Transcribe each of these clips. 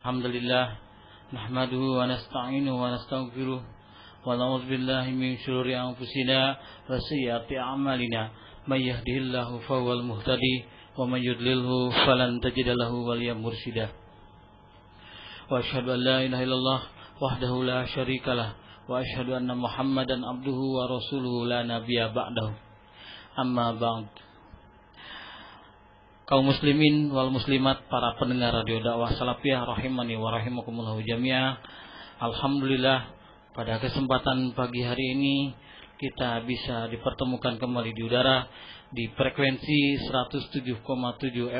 Alhamdulillah nahmaduhu wa nasta'inuhu wa nastaghfiruh wa na'udzu billahi min shururi anfusina wa sayyiati a'malina may yahdihillahu fahuwal muhtadi wa may yudlilhu falan tajida lahu waliyyan mursyida wa asyhadu an la ilaha illallah wahdahu la syarikalah wa asyhadu anna Muhammadan abduhu wa rasuluhu la nabiyya ba'dahu amma ba'd. Kaum muslimin wal muslimat, para pendengar radio dakwah salafiyah rahimani wa rahimakumullah jami'ah. Alhamdulillah, pada kesempatan pagi hari ini kita bisa dipertemukan kembali di udara di frekuensi 107,7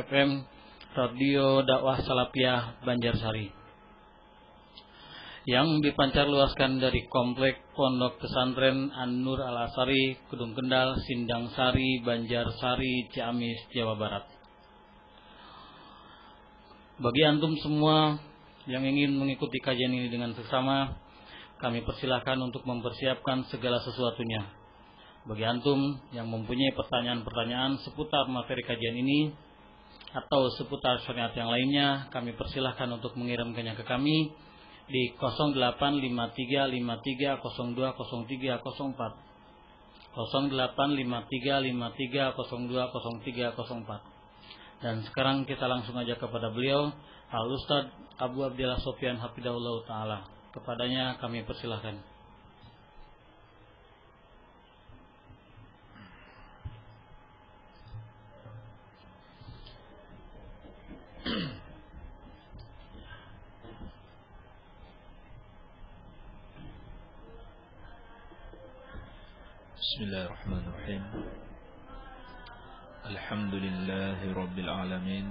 FM Radio Dakwah Salafiyah Banjarsari yang dipancarluaskan dari Komplek Pondok Pesantren An-Nur Al-Asari, Kedung Kendal, Sindang Sari, Banjarsari, Ciamis, Jawa Barat. Bagi antum semua yang ingin mengikuti kajian ini dengan seksama, kami persilahkan untuk mempersiapkan segala sesuatunya. Bagi antum yang mempunyai pertanyaan-pertanyaan seputar materi kajian ini atau seputar syariat yang lainnya, kami persilahkan untuk mengirimkannya ke kami di 085353020304 085353020304. Dan sekarang kita langsung aja kepada beliau, Al-Ustadz Abu Abdillah Sofyan Hafidahullah Ta'ala. Kepadanya kami persilahkan. Bismillahirrahmanirrahim. Alhamdulillahi Rabbil Alamin.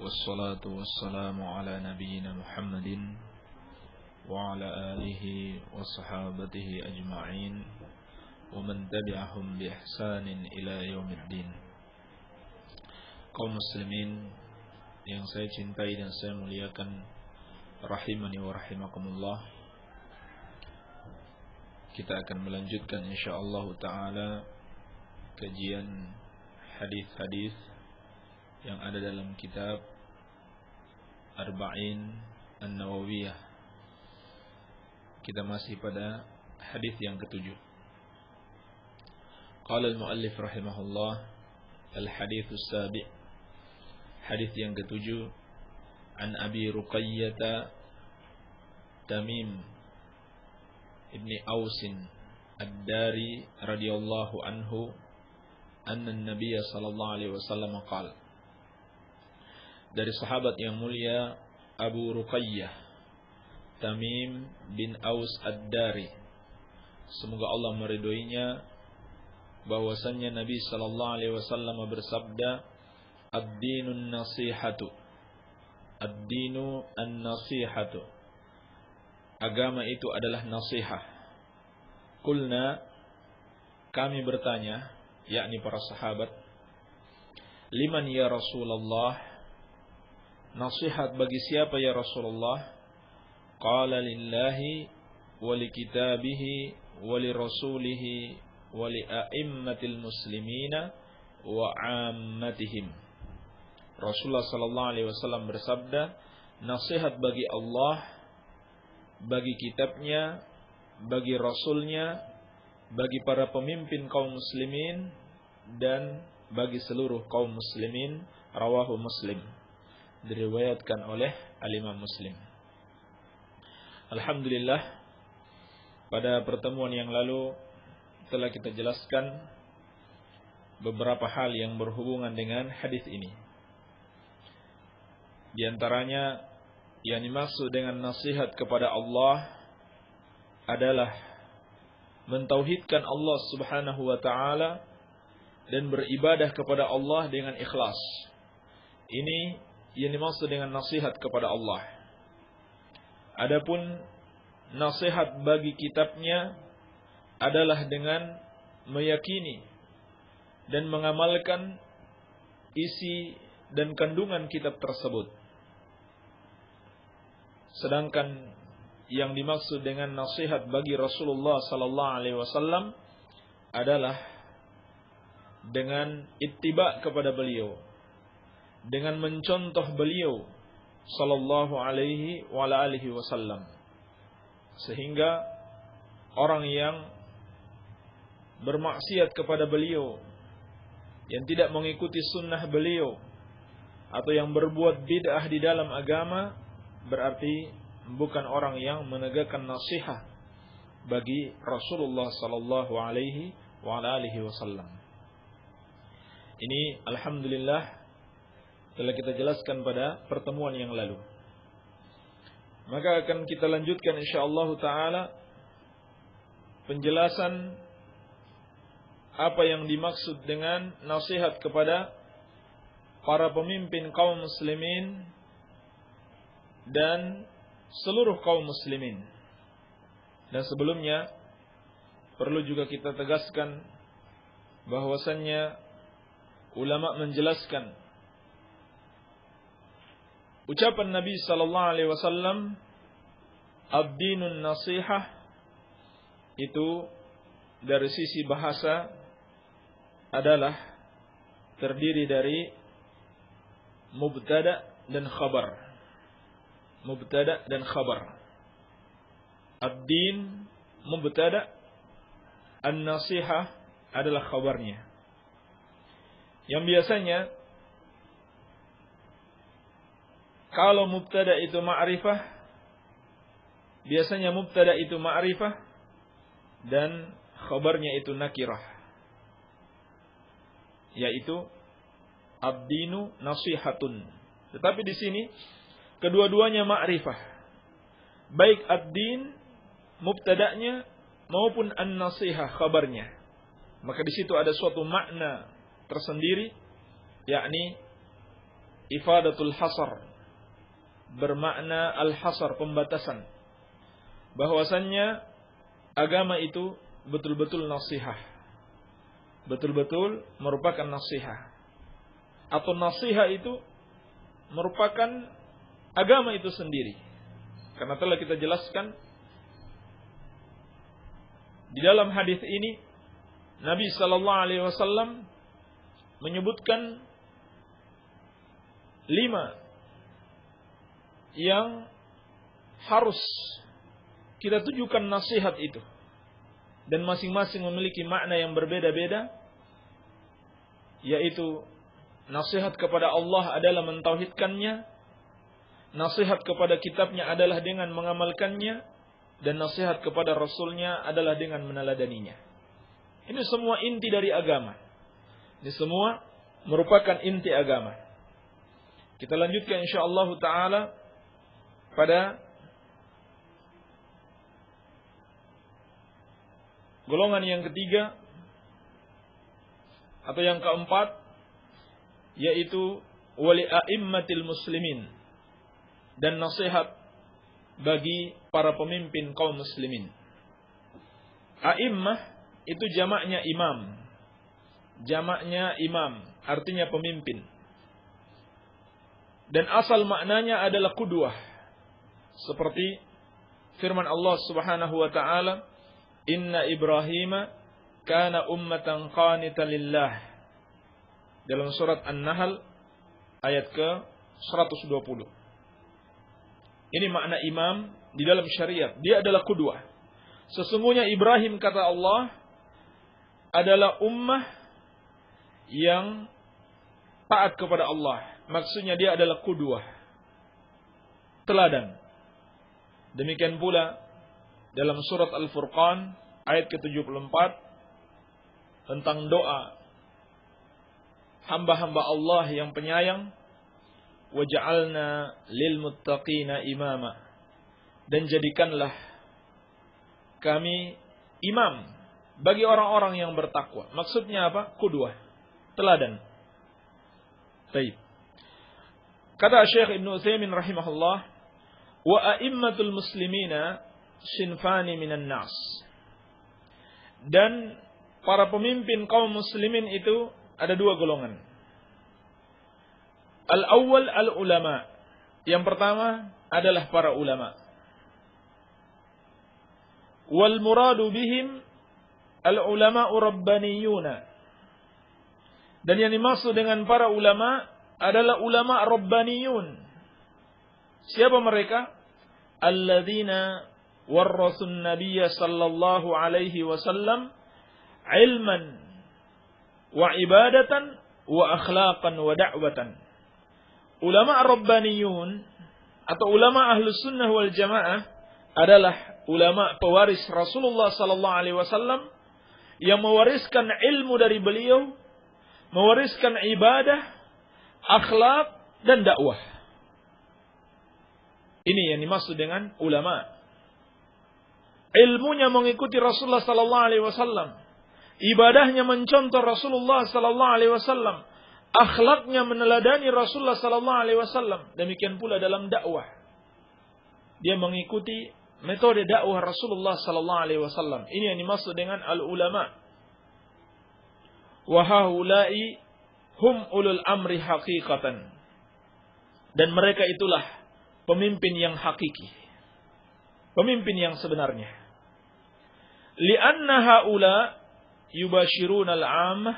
Wassalatu wassalamu ala nabiyyina Muhammadin wa ala alihi wa sahabatihi ajma'in wa man tabi'ahum bi ihsanin ila yaumiddin. Kaum muslimin yang saya cintai dan saya muliakan, rahimani wa rahimakumullah. Kita akan melanjutkan insyaallah ta'ala kajian hadis-hadis yang ada dalam kitab Arba'in An-Nawawiyah. Kita masih pada hadis yang ketujuh. Qala al-muallif rahimahullah, al-haditsus sabi', hadis yang ketujuh, an Abi Ruqayyah Tamim ibni Ausin Ad-Dari radhiyallahu anhu anna Nabi sallallahu alaihi wasallam qala, dari sahabat yang mulia Abu Ruqayyah Tamim bin Aus Ad-Dari, semoga Allah meridhoinya, bahwasannya Nabi sallallahu alaihi wasallam bersabda, ad-dinun nasihatu, ad-dinu an-nasihatu, agama itu adalah nasihat. Qulna, kami bertanya, yakni para sahabat, liman ya Rasulullah, nasihat bagi siapa ya Rasulullah? Qala lillahi wa li kitabihi wa li rasulihi wa li a'immatil muslimina wa ammatihim. Rasulullah sallallahu alaihi wasallam bersabda, nasihat bagi Allah, bagi kitabnya, bagi rasulnya, bagi para pemimpin kaum muslimin, dan bagi seluruh kaum muslimin. Rawahu Muslim, diriwayatkan oleh Al-Imam Muslim. Alhamdulillah, pada pertemuan yang lalu telah kita jelaskan beberapa hal yang berhubungan dengan hadis ini. Di antaranya yang dimaksud dengan nasihat kepada Allah adalah mentauhidkan Allah Subhanahu wa taala dan beribadah kepada Allah dengan ikhlas. Ini yang dimaksud dengan nasihat kepada Allah. Adapun nasihat bagi kitabnya adalah dengan meyakini dan mengamalkan isi dan kandungan kitab tersebut. Sedangkan yang dimaksud dengan nasihat bagi Rasulullah sallallahu alaihi wasallam adalah dengan ittiba kepada beliau, dengan mencontoh beliau sallallahu alaihi wa ala alihi wasallam. Sehingga orang yang bermaksiat kepada beliau, yang tidak mengikuti sunnah beliau, atau yang berbuat bid'ah di dalam agama, berarti bukan orang yang menegakkan nasihat bagi Rasulullah sallallahu alaihi wa ala alihi wasallam. Ini alhamdulillah telah kita jelaskan pada pertemuan yang lalu. Maka akan kita lanjutkan insyaallah taala penjelasan apa yang dimaksud dengan nasihat kepada para pemimpin kaum muslimin dan seluruh kaum muslimin. Dan sebelumnya perlu juga kita tegaskan bahwasannya ulama menjelaskan ucapan Nabi sallallahu alaihi wasallam ad-dinun nasihah itu dari sisi bahasa adalah terdiri dari mubtada dan khabar. Mubtada dan khabar. Ad-din mubtada, an-nasihah adalah khabarnya. Yang biasanya kalau mubtada itu ma'rifah, biasanya mubtada itu ma'rifah dan khabarnya itu nakirah, yaitu ad-dinu nasihatun. Tetapi di sini kedua-duanya ma'rifah, baik ad-din mubtada'nya maupun an-nasihah khabarnya. Maka di situ ada suatu makna tersendiri, yakni ifadatul hasar, bermakna al-hasar, pembatasan, bahwasannya agama itu betul-betul nasihat, betul-betul merupakan nasihat, atau nasihat itu merupakan agama itu sendiri. Karena telah kita jelaskan di dalam hadis ini, Nabi sallallahu alaihi wasallam menyebutkan 5 yang harus kita tujukan nasihat itu, dan masing-masing memiliki makna yang berbeda-beda, yaitu nasihat kepada Allah adalah mentauhidkannya, nasihat kepada kitabnya adalah dengan mengamalkannya, dan nasihat kepada Rasulnya adalah dengan meneladaninya. Ini semua inti dari agama. Ini semua merupakan inti agama. Kita lanjutkan insyaallah taala pada golongan yang ketiga atau yang keempat, yaitu wali a'immatil muslimin, dan nasihat bagi para pemimpin kaum muslimin. A'immah itu jamaknya imam. Jamaknya imam, artinya pemimpin. Dan asal maknanya adalah qudwah. Seperti firman Allah Subhanahu wa taala, "Inna Ibrahima kana ummatan qanitan lillah." Dalam surat An-Nahl ayat ke-120. Ini makna imam di dalam syariat. Dia adalah qudwah. Sesungguhnya Ibrahim, kata Allah, adalah ummah yang taat kepada Allah. Maksudnya dia adalah qudwah, teladan. Demikian pula dalam surat Al-Furqan ayat ke-74 tentang doa hamba-hamba Allah yang penyayang, waj'alna lil muttaqina imama, dan jadikanlah kami imam bagi orang-orang yang bertakwa. Maksudnya apa? Qudwah, teladan. Baik. Kata Syekh Ibnu Utsaimin rahimahullah, wa a'immatul muslimina sinfani minan nas. Dan para pemimpin kaum muslimin itu ada 2 golongan. Al-awwal al-ulama. Yang pertama adalah para ulama. Wal muradu bihim al-ulama'u rabbaniyuna. Dan yang dimaksud dengan para ulama adalah ulama rabbaniyun. Siapa mereka? Alladzina warrasun nabiyya sallallahu alaihi wasallam ilman wa ibadatan wa akhlaqan wa da'watan. Ulama Rabbaniyun atau ulama Ahlus Sunnah wal Jamaah adalah ulama pewaris Rasulullah sallallahu alaihi wasallam yang mewariskan ilmu dari beliau, mewariskan ibadah, akhlak dan dakwah. Ini yang dimaksud dengan ulama. Ilmunya mengikuti Rasulullah sallallahu alaihi wasallam, ibadahnya mencontoh Rasulullah sallallahu alaihi wasallam, akhlaknya meneladani Rasulullah sallallahu alaihi wasallam. Demikian pula dalam dakwah. Dia mengikuti metode dakwah Rasulullah sallallahu alaihi wasallam. Ini yang dimaksud dengan al-ulama. Wa haula'i hum ulul amri haqiqatan. Dan mereka itulah pemimpin yang hakiki. Pemimpin yang sebenarnya. Li'anna haula yubashiruna al-'ammah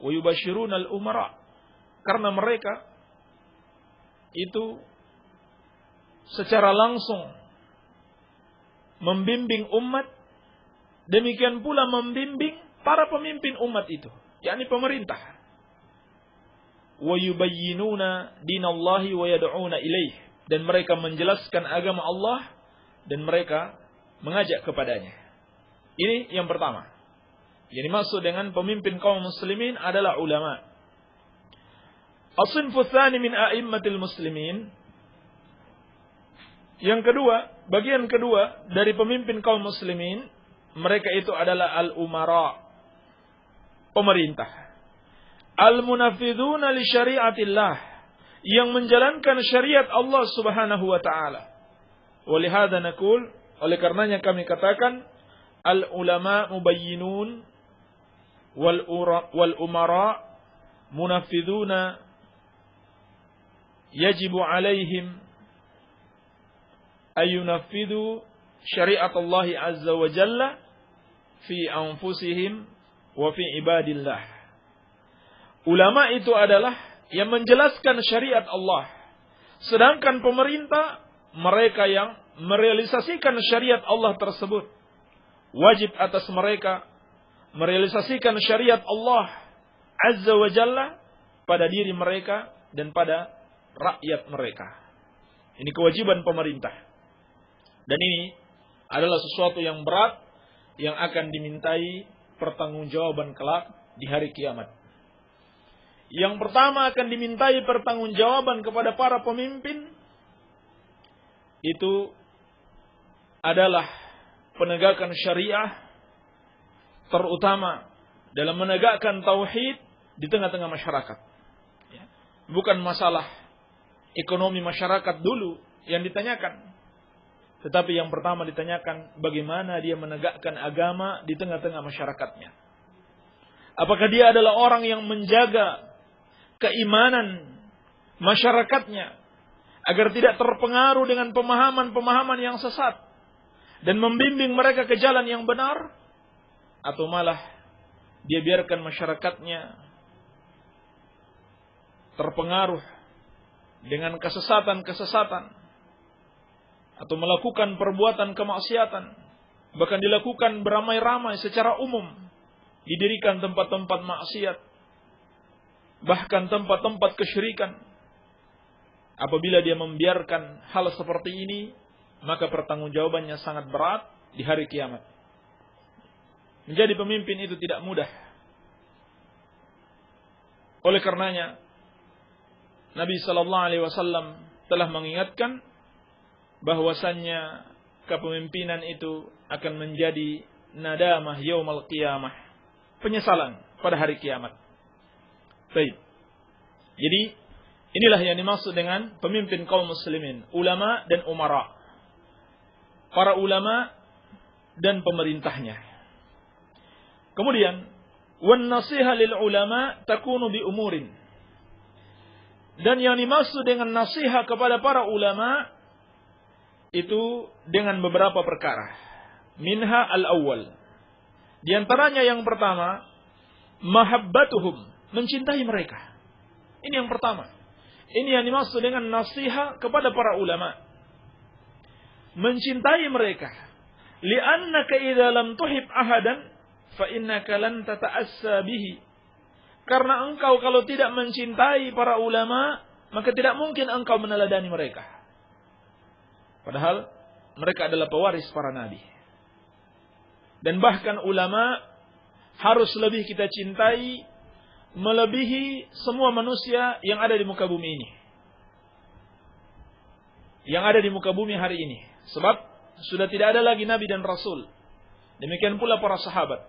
wa yubashiruna al-umara. Karena mereka itu secara langsung membimbing umat, demikian pula membimbing para pemimpin umat itu, yakni pemerintah. Wa yubayyinuna dinallahi wa yad'una ilaih, dan mereka menjelaskan agama Allah dan mereka mengajak kepadanya. Ini yang pertama. Yang dimaksud dengan pemimpin kaum muslimin adalah ulama. As-sinfu tsani min a'immatil muslimin. Yang kedua, bagian kedua dari pemimpin kaum muslimin, mereka itu adalah al-umara, pemerintah. Al-munafidhuna li syariatillah, yang menjalankan syariat Allah Subhanahu wa taala. Walihada naqul, oleh karenanya kami katakan al-ulama mubayyinun wal umara munafidhuna yajibu alaihim ayunafidhu syariat Allah azza wa jalla fi anfusihim wa fi ibadillah. Ulama itu adalah yang menjelaskan syariat Allah. Sedangkan pemerintah, mereka yang merealisasikan syariat Allah tersebut. Wajib atas mereka merealisasikan syariat Allah azza wa jalla pada diri mereka dan pada rakyat mereka. Ini kewajiban pemerintah. Dan ini adalah sesuatu yang berat yang akan dimintai pertanggungjawaban kelak di hari kiamat. Yang pertama akan dimintai pertanggungjawaban kepada para pemimpin itu adalah penegakan syariah, terutama dalam menegakkan tauhid di tengah-tengah masyarakat. Bukan masalah ekonomi masyarakat dulu yang ditanyakan. Tetapi yang pertama ditanyakan bagaimana dia menegakkan agama di tengah-tengah masyarakatnya. Apakah dia adalah orang yang menjaga keimanan masyarakatnya agar tidak terpengaruh dengan pemahaman-pemahaman yang sesat dan membimbing mereka ke jalan yang benar, atau malah dia biarkan masyarakatnya terpengaruh dengan kesesatan-kesesatan atau melakukan perbuatan kemaksiatan, bahkan dilakukan beramai-ramai secara umum, didirikan tempat-tempat maksiat, bahkan tempat-tempat kesyirikan. Apabila dia membiarkan hal seperti ini, maka pertanggungjawabannya sangat berat di hari kiamat. Menjadi pemimpin itu tidak mudah. Oleh karenanya, Nabi sallallahu alaihi wasallam telah mengingatkan bahwasannya kepemimpinan itu akan menjadi nadamah yaumul qiyamah, penyesalan pada hari kiamat. Baik. Jadi inilah yang dimaksud dengan pemimpin kaum muslimin, ulama dan umara. Para ulama dan pemerintahnya. Kemudian, wan nasiha lil ulama takunu bi umurin. Dan yang dimaksud dengan nasihat kepada para ulama itu dengan beberapa perkara. Minha al-awwal. Di antaranya yang pertama, mahabbatuhum, mencintai mereka. Ini yang pertama. Ini yang dimaksud dengan nasihat kepada para ulama. Mencintai mereka. Li'annaka idza lam tuhib ahadan fa innaka lan tata'assa bihi. Karena engkau kalau tidak mencintai para ulama, maka tidak mungkin engkau meneladani mereka. Padahal mereka adalah pewaris para nabi. Dan bahkan ulama harus lebih kita cintai melebihi semua manusia yang ada di muka bumi ini. Yang ada di muka bumi hari ini. Sebab sudah tidak ada lagi nabi dan rasul. Demikian pula para sahabat.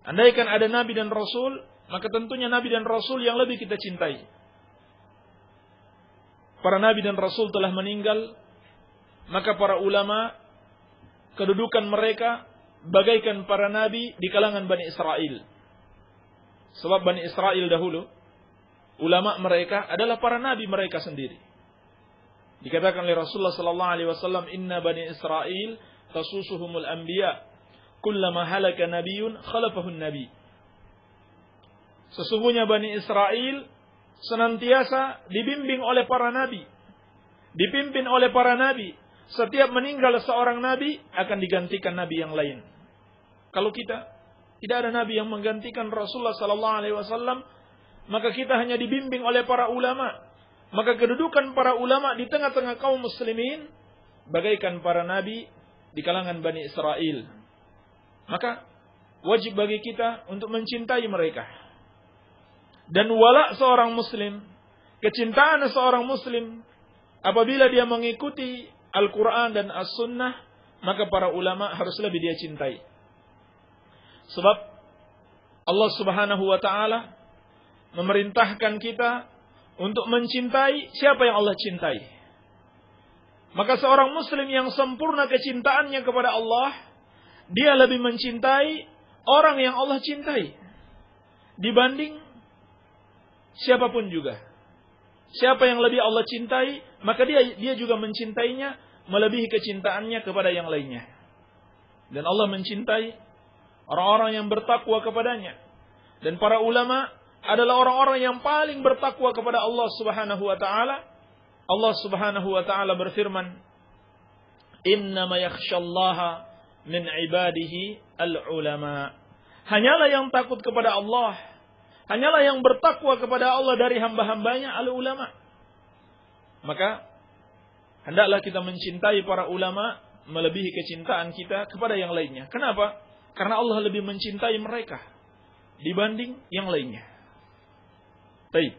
Andaikan ada nabi dan rasul, maka tentunya nabi dan rasul yang lebih kita cintai. Para nabi dan rasul telah meninggal, maka para ulama kedudukan mereka bagaikan para nabi di kalangan Bani Israel. Sebab Bani Israel dahulu, ulama mereka adalah para nabi mereka sendiri. Dikatakan oleh Rasulullah sallallahu alaihi wasallam, "Inna Bani Israel tasusuhumul anbiya, kullama halaka nabiyyun khalafahun nabi." Sesungguhnya Bani Israel senantiasa dibimbing oleh para nabi, dipimpin oleh para nabi. Setiap meninggal seorang nabi akan digantikan nabi yang lain. Kalau kita tidak ada nabi yang menggantikan Rasulullah sallallahu alaihi wasallam, maka kita hanya dibimbing oleh para ulama. Maka kedudukan para ulama di tengah-tengah kaum muslimin bagaikan para nabi di kalangan Bani Israel. Maka wajib bagi kita untuk mencintai mereka. Dan wala seorang muslim, kecintaan seorang muslim apabila dia mengikuti Al-Quran dan As-Sunnah, maka para ulama harus lebih dia cintai. Sebab Allah Subhanahu wa ta'ala memerintahkan kita untuk mencintai siapa yang Allah cintai. Maka seorang muslim yang sempurna kecintaannya kepada Allah, dia lebih mencintai orang yang Allah cintai dibanding siapapun juga. Siapa yang lebih Allah cintai, maka dia juga mencintainya melebihi kecintaannya kepada yang lainnya. Dan Allah mencintai orang-orang yang bertakwa kepadanya. Dan para ulama adalah orang-orang yang paling bertakwa kepada Allah Subhanahu wa ta'ala. Allah Subhanahu wa ta'ala berfirman, "Innama yakhshallaha min ibadihi al-ulama." Hanyalah yang takut kepada Allah, hanyalah yang bertakwa kepada Allah dari hamba-hambanya al-ulama. Maka hendaklah kita mencintai para ulama melebihi kecintaan kita kepada yang lainnya. Kenapa? Karena Allah lebih mencintai mereka dibanding yang lainnya. Baik.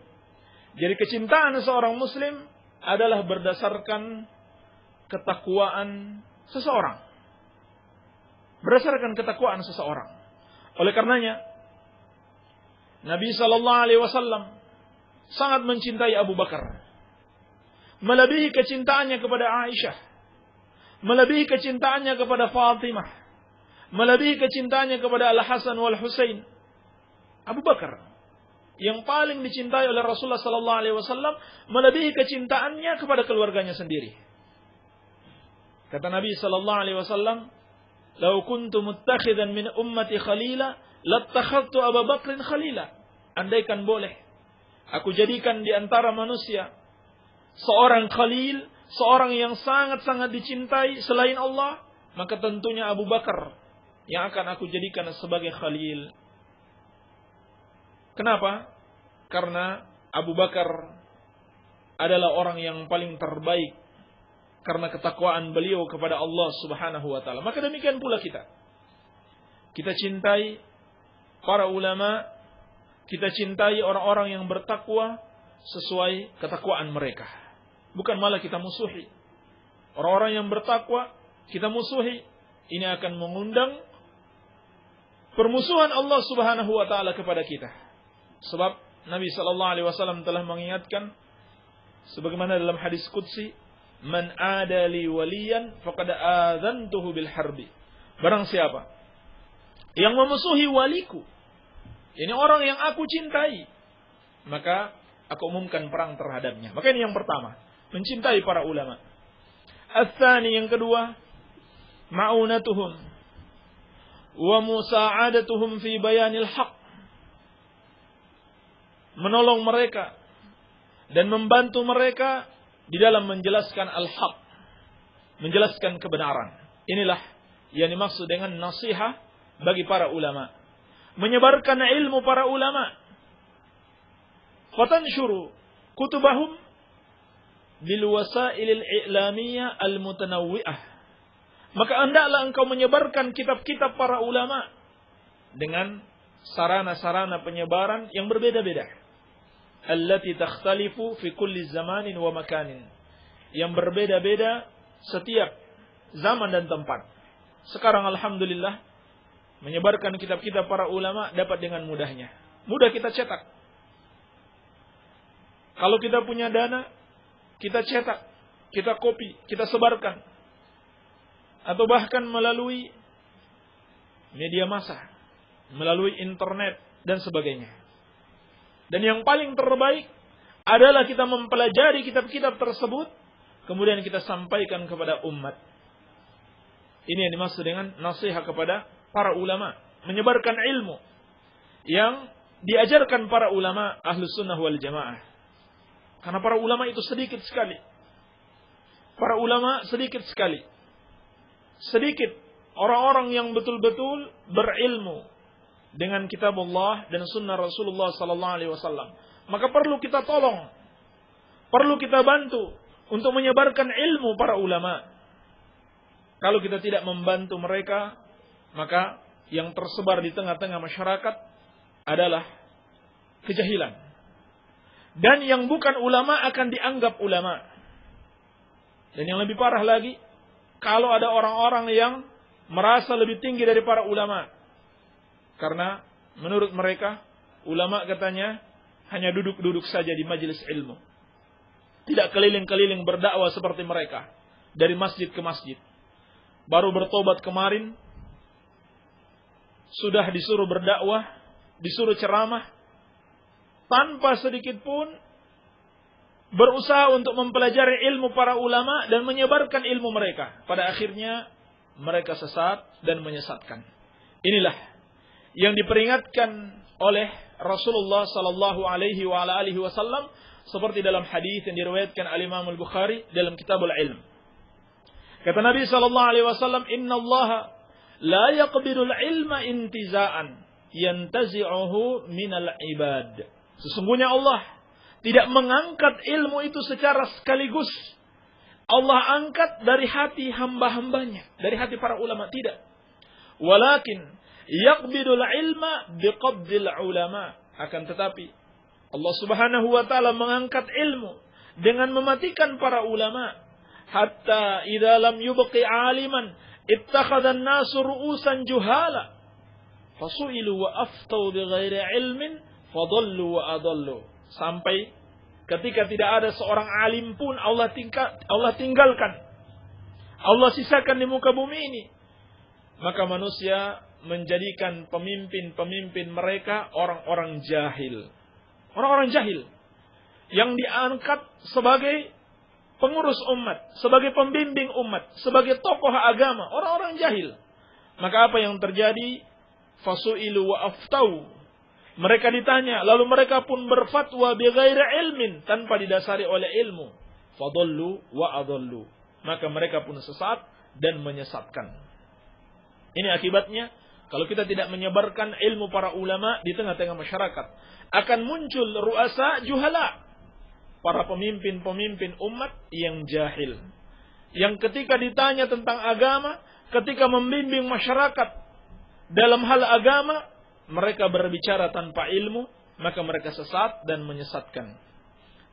Jadi kecintaan seorang muslim adalah berdasarkan ketakwaan seseorang. Berdasarkan ketakwaan seseorang. Oleh karenanya Nabi sallallahu alaihi wasallam sangat mencintai Abu Bakar. Melebihi kecintaannya kepada Aisyah. Melebihi kecintaannya kepada Fatimah. Melebihi kecintaannya kepada Al-Hasan wal Husain. Abu Bakar yang paling dicintai oleh Rasulullah sallallahu alaihi wasallam melebihi kecintaannya kepada keluarganya sendiri. Kata Nabi sallallahu alaihi wasallam, "Lau kuntu muttakhidan min ummati khalila, lattakhadtu Abu Bakrin khalila." Andaikan boleh aku jadikan di antara manusia seorang khalil, seorang yang sangat-sangat dicintai selain Allah, maka tentunya Abu Bakar yang akan aku jadikan sebagai khalil. Kenapa? Karena Abu Bakar adalah orang yang paling terbaik karena ketakwaan beliau kepada Allah Subhanahu wa ta'ala. Maka demikian pula kita. Kita cintai para ulama, kita cintai orang-orang yang bertakwa sesuai ketakwaan mereka. Bukan malah kita musuhi. Orang-orang yang bertakwa kita musuhi. Ini akan mengundang permusuhan Allah Subhanahu wa ta'ala kepada kita. Sebab Nabi sallallahu alaihi wasallam telah mengingatkan sebagaimana dalam hadis qudsi, "Man adali waliyan faqad adzantuhu bil harbi." Barang siapa yang memusuhi waliku, ini orang yang aku cintai, maka aku umumkan perang terhadapnya. Maka ini yang pertama, mencintai para ulama. Ats-tsani, yang kedua, ma'unatuhum wa musa'adatuhum fi bayanil haqq. Menolong mereka dan membantu mereka di dalam menjelaskan al-haq, menjelaskan kebenaran. Inilah yang dimaksud dengan nasihat bagi para ulama. Menyebarkan ilmu para ulama. Fatanshuru kutubahum bil wasailil i'lamiyah al-mutanawwi'ah. Maka hendaklah engkau menyebarkan kitab-kitab para ulama dengan sarana-sarana penyebaran yang berbeda-beda. Allati takhtalifu fi kulli zamanin wa makanin. Yang berbeda-beda setiap zaman dan tempat. Sekarang alhamdulillah menyebarkan kitab-kitab para ulama dapat dengan mudahnya. Mudah kita cetak. Kalau kita punya dana, kita cetak, kita copy, kita sebarkan. Atau bahkan melalui media massa, melalui internet dan sebagainya. Dan yang paling terbaik adalah kita mempelajari kitab-kitab tersebut, kemudian kita sampaikan kepada umat. Ini yang dimaksud dengan nasihat kepada para ulama, menyebarkan ilmu yang diajarkan para ulama Ahlus Sunnah wal Jamaah. Karena para ulama itu sedikit sekali. Para ulama sedikit sekali. Sedikit orang-orang yang betul-betul berilmu dengan kitab Allah dan sunnah Rasulullah sallallahu alaihi wasallam. Maka perlu kita tolong, perlu kita bantu untuk menyebarkan ilmu para ulama. Kalau kita tidak membantu mereka, maka yang tersebar di tengah-tengah masyarakat adalah kejahilan. Dan yang bukan ulama akan dianggap ulama. Dan yang lebih parah lagi, kalau ada orang-orang yang merasa lebih tinggi dari para ulama. Karena menurut mereka, ulama katanya hanya duduk-duduk saja di majelis ilmu. Tidak keliling-keliling berdakwah seperti mereka. Dari masjid ke masjid. Baru bertobat kemarin, sudah disuruh berdakwah, disuruh ceramah, tanpa sedikit pun berusaha untuk mempelajari ilmu para ulama dan menyebarkan ilmu mereka. Pada akhirnya mereka sesat dan menyesatkan. Inilah yang diperingatkan oleh Rasulullah sallallahu alaihi wasallam seperti dalam hadis yang diriwayatkan oleh Imam Al-Bukhari dalam Kitabul Ilm. Kata Nabi sallallahu alaihi wasallam, "Innallaha la yaqbidul ilma intiza'an yantazi'uhu minal ibad." Sesungguhnya Allah tidak mengangkat ilmu itu secara sekaligus. Allah angkat dari hati hamba-hambanya. Dari hati para ulama. Tidak. Walakin yaqbidul ilma biqabdil ulama. Akan tetapi Allah subhanahu wa ta'ala mengangkat ilmu dengan mematikan para ulama. Hatta idza lam yubqi aliman ittakhadhan nasu ru'usan juhala. Fasu'ilu wa aftau bighairi ilmin fadallu wa adallu. Sampai ketika tidak ada seorang alim pun Allah tinggalkan. Allah sisakan di muka bumi ini. Maka manusia menjadikan pemimpin-pemimpin mereka orang-orang jahil. Orang-orang jahil. Yang diangkat sebagai pengurus umat. Sebagai pembimbing umat. Sebagai tokoh agama. Orang-orang jahil. Maka apa yang terjadi? Fasu'ilu wa aftau. Mereka ditanya, lalu mereka pun berfatwa bighairi ilmin, tanpa didasari oleh ilmu. Fadallu wa adallu. Maka mereka pun sesat dan menyesatkan. Ini akibatnya, kalau kita tidak menyebarkan ilmu para ulama di tengah-tengah masyarakat, akan muncul ru'asa juhala. Para pemimpin-pemimpin umat yang jahil. Yang ketika ditanya tentang agama, ketika membimbing masyarakat dalam hal agama, mereka berbicara tanpa ilmu, maka mereka sesat dan menyesatkan.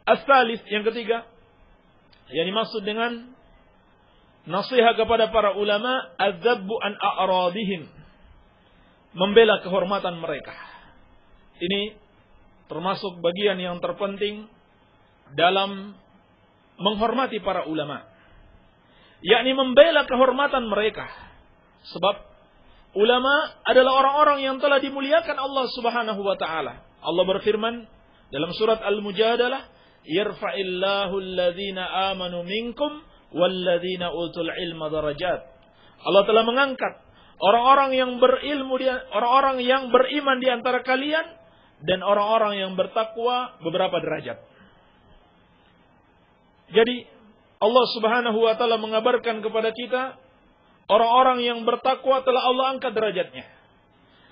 As-salis, yang ketiga, yang dimaksud dengan nasihat kepada para ulama, adzabbu an a'radihim, membela kehormatan mereka. Ini termasuk bagian yang terpenting dalam menghormati para ulama, yakni membela kehormatan mereka. Sebab ulama adalah orang-orang yang telah dimuliakan Allah Subhanahu wa taala. Allah berfirman dalam surat Al-Mujadalah, "Yarfa'illahu alladhina amanu minkum walladhina utul ilma darajat." Allah telah mengangkat orang-orang yang berilmu, orang-orang yang beriman di antara kalian dan orang-orang yang bertakwa beberapa derajat. Jadi Allah Subhanahu wa taala mengabarkan kepada kita, orang-orang yang bertakwa telah Allah angkat derajatnya.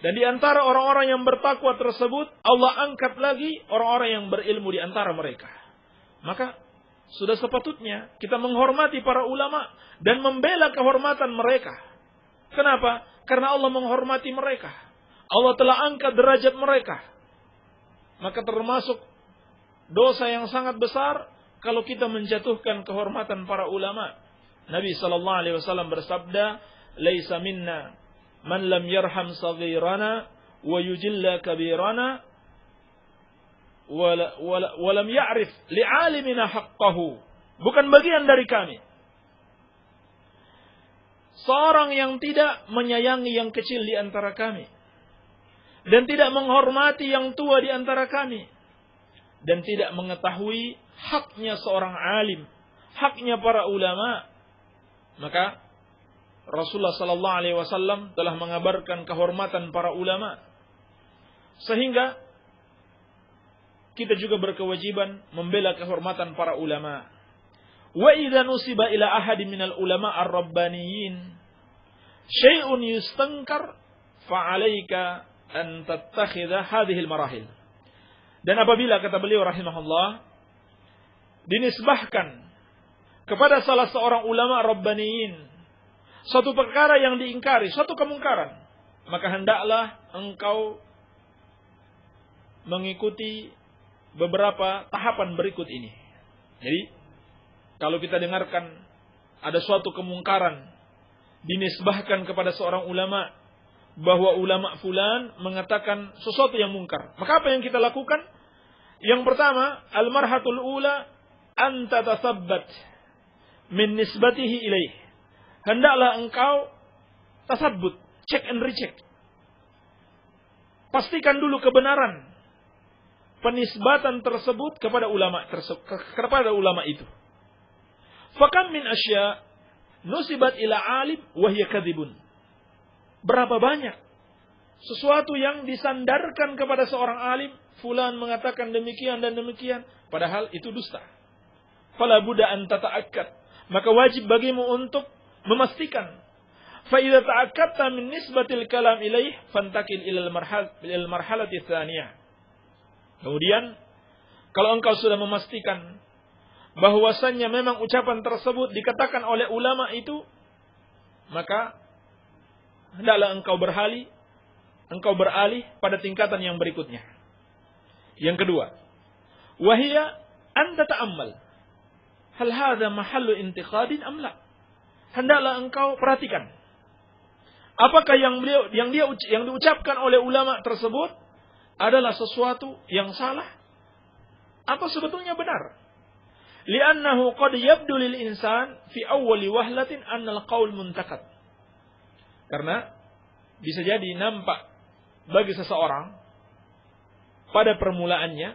Dan di antara orang-orang yang bertakwa tersebut, Allah angkat lagi orang-orang yang berilmu di antara mereka. Maka sudah sepatutnya kita menghormati para ulama dan membela kehormatan mereka. Kenapa? Karena Allah menghormati mereka. Allah telah angkat derajat mereka. Maka termasuk dosa yang sangat besar kalau kita menjatuhkan kehormatan para ulama. Nabi SAW bersabda, "Laisa minna man lam yarham saghirana wa yujilla kabirana wa lam ya'rif li'alimina haqqahu." Bukan bagian dari kami seorang yang tidak menyayangi yang kecil di antara kami, dan tidak menghormati yang tua di antara kami, dan tidak mengetahui haknya seorang alim, haknya para ulama. Maka Rasulullah sallallahu alaihi wasallam telah mengabarkan kehormatan para ulama, sehingga kita juga berkewajiban membela kehormatan para ulama. Wa idza nusiba ila ahadin minal ulama ar-rabbaniyin syai'un yustankar fa 'alaika an tattakhidha hadhihi al-marahil. Dan apabila, kata beliau rahimahullah, dinisbahkan kepada salah seorang ulama rabbaniyin suatu perkara yang diingkari, suatu kemungkaran, maka hendaklah engkau mengikuti beberapa tahapan berikut ini. Jadi, kalau kita dengarkan ada suatu kemungkaran dinisbahkan kepada seorang ulama, bahwa ulama fulan mengatakan sesuatu yang mungkar, maka apa yang kita lakukan? Yang pertama, al-marhatul ula an tatasabbat min nisbatihi ilaih. Hendaklah engkau tasabbut, check and recheck. Pastikan dulu kebenaran penisbatan tersebut kepada ulama itu. Fakam min asya nusibat ila alim wa hiya kadzibun. Berapa banyak sesuatu yang disandarkan kepada seorang alim, fulan mengatakan demikian dan demikian, padahal itu dusta. Fala budda an tata'akkad, maka wajib bagimu untuk memastikan. Fa idza ta'akkadta min nisbatil kalam ilaih fantakil ilal marhalati tsaniyah. Kemudian kalau engkau sudah memastikan bahwasannya memang ucapan tersebut dikatakan oleh ulama itu, maka hendaklah engkau beralih pada tingkatan yang berikutnya. Yang kedua, wahia anta ta'ammal hal hadha mahallu intiqadin am la. Hendaklah engkau perhatikan, apakah yang diucapkan oleh ulama tersebut adalah sesuatu yang salah atau sebetulnya benar. Li'annahu qad yabdu lil insan fi awwali wahlatin annal qaul muntaqad. Karena bisa jadi nampak bagi seseorang pada permulaannya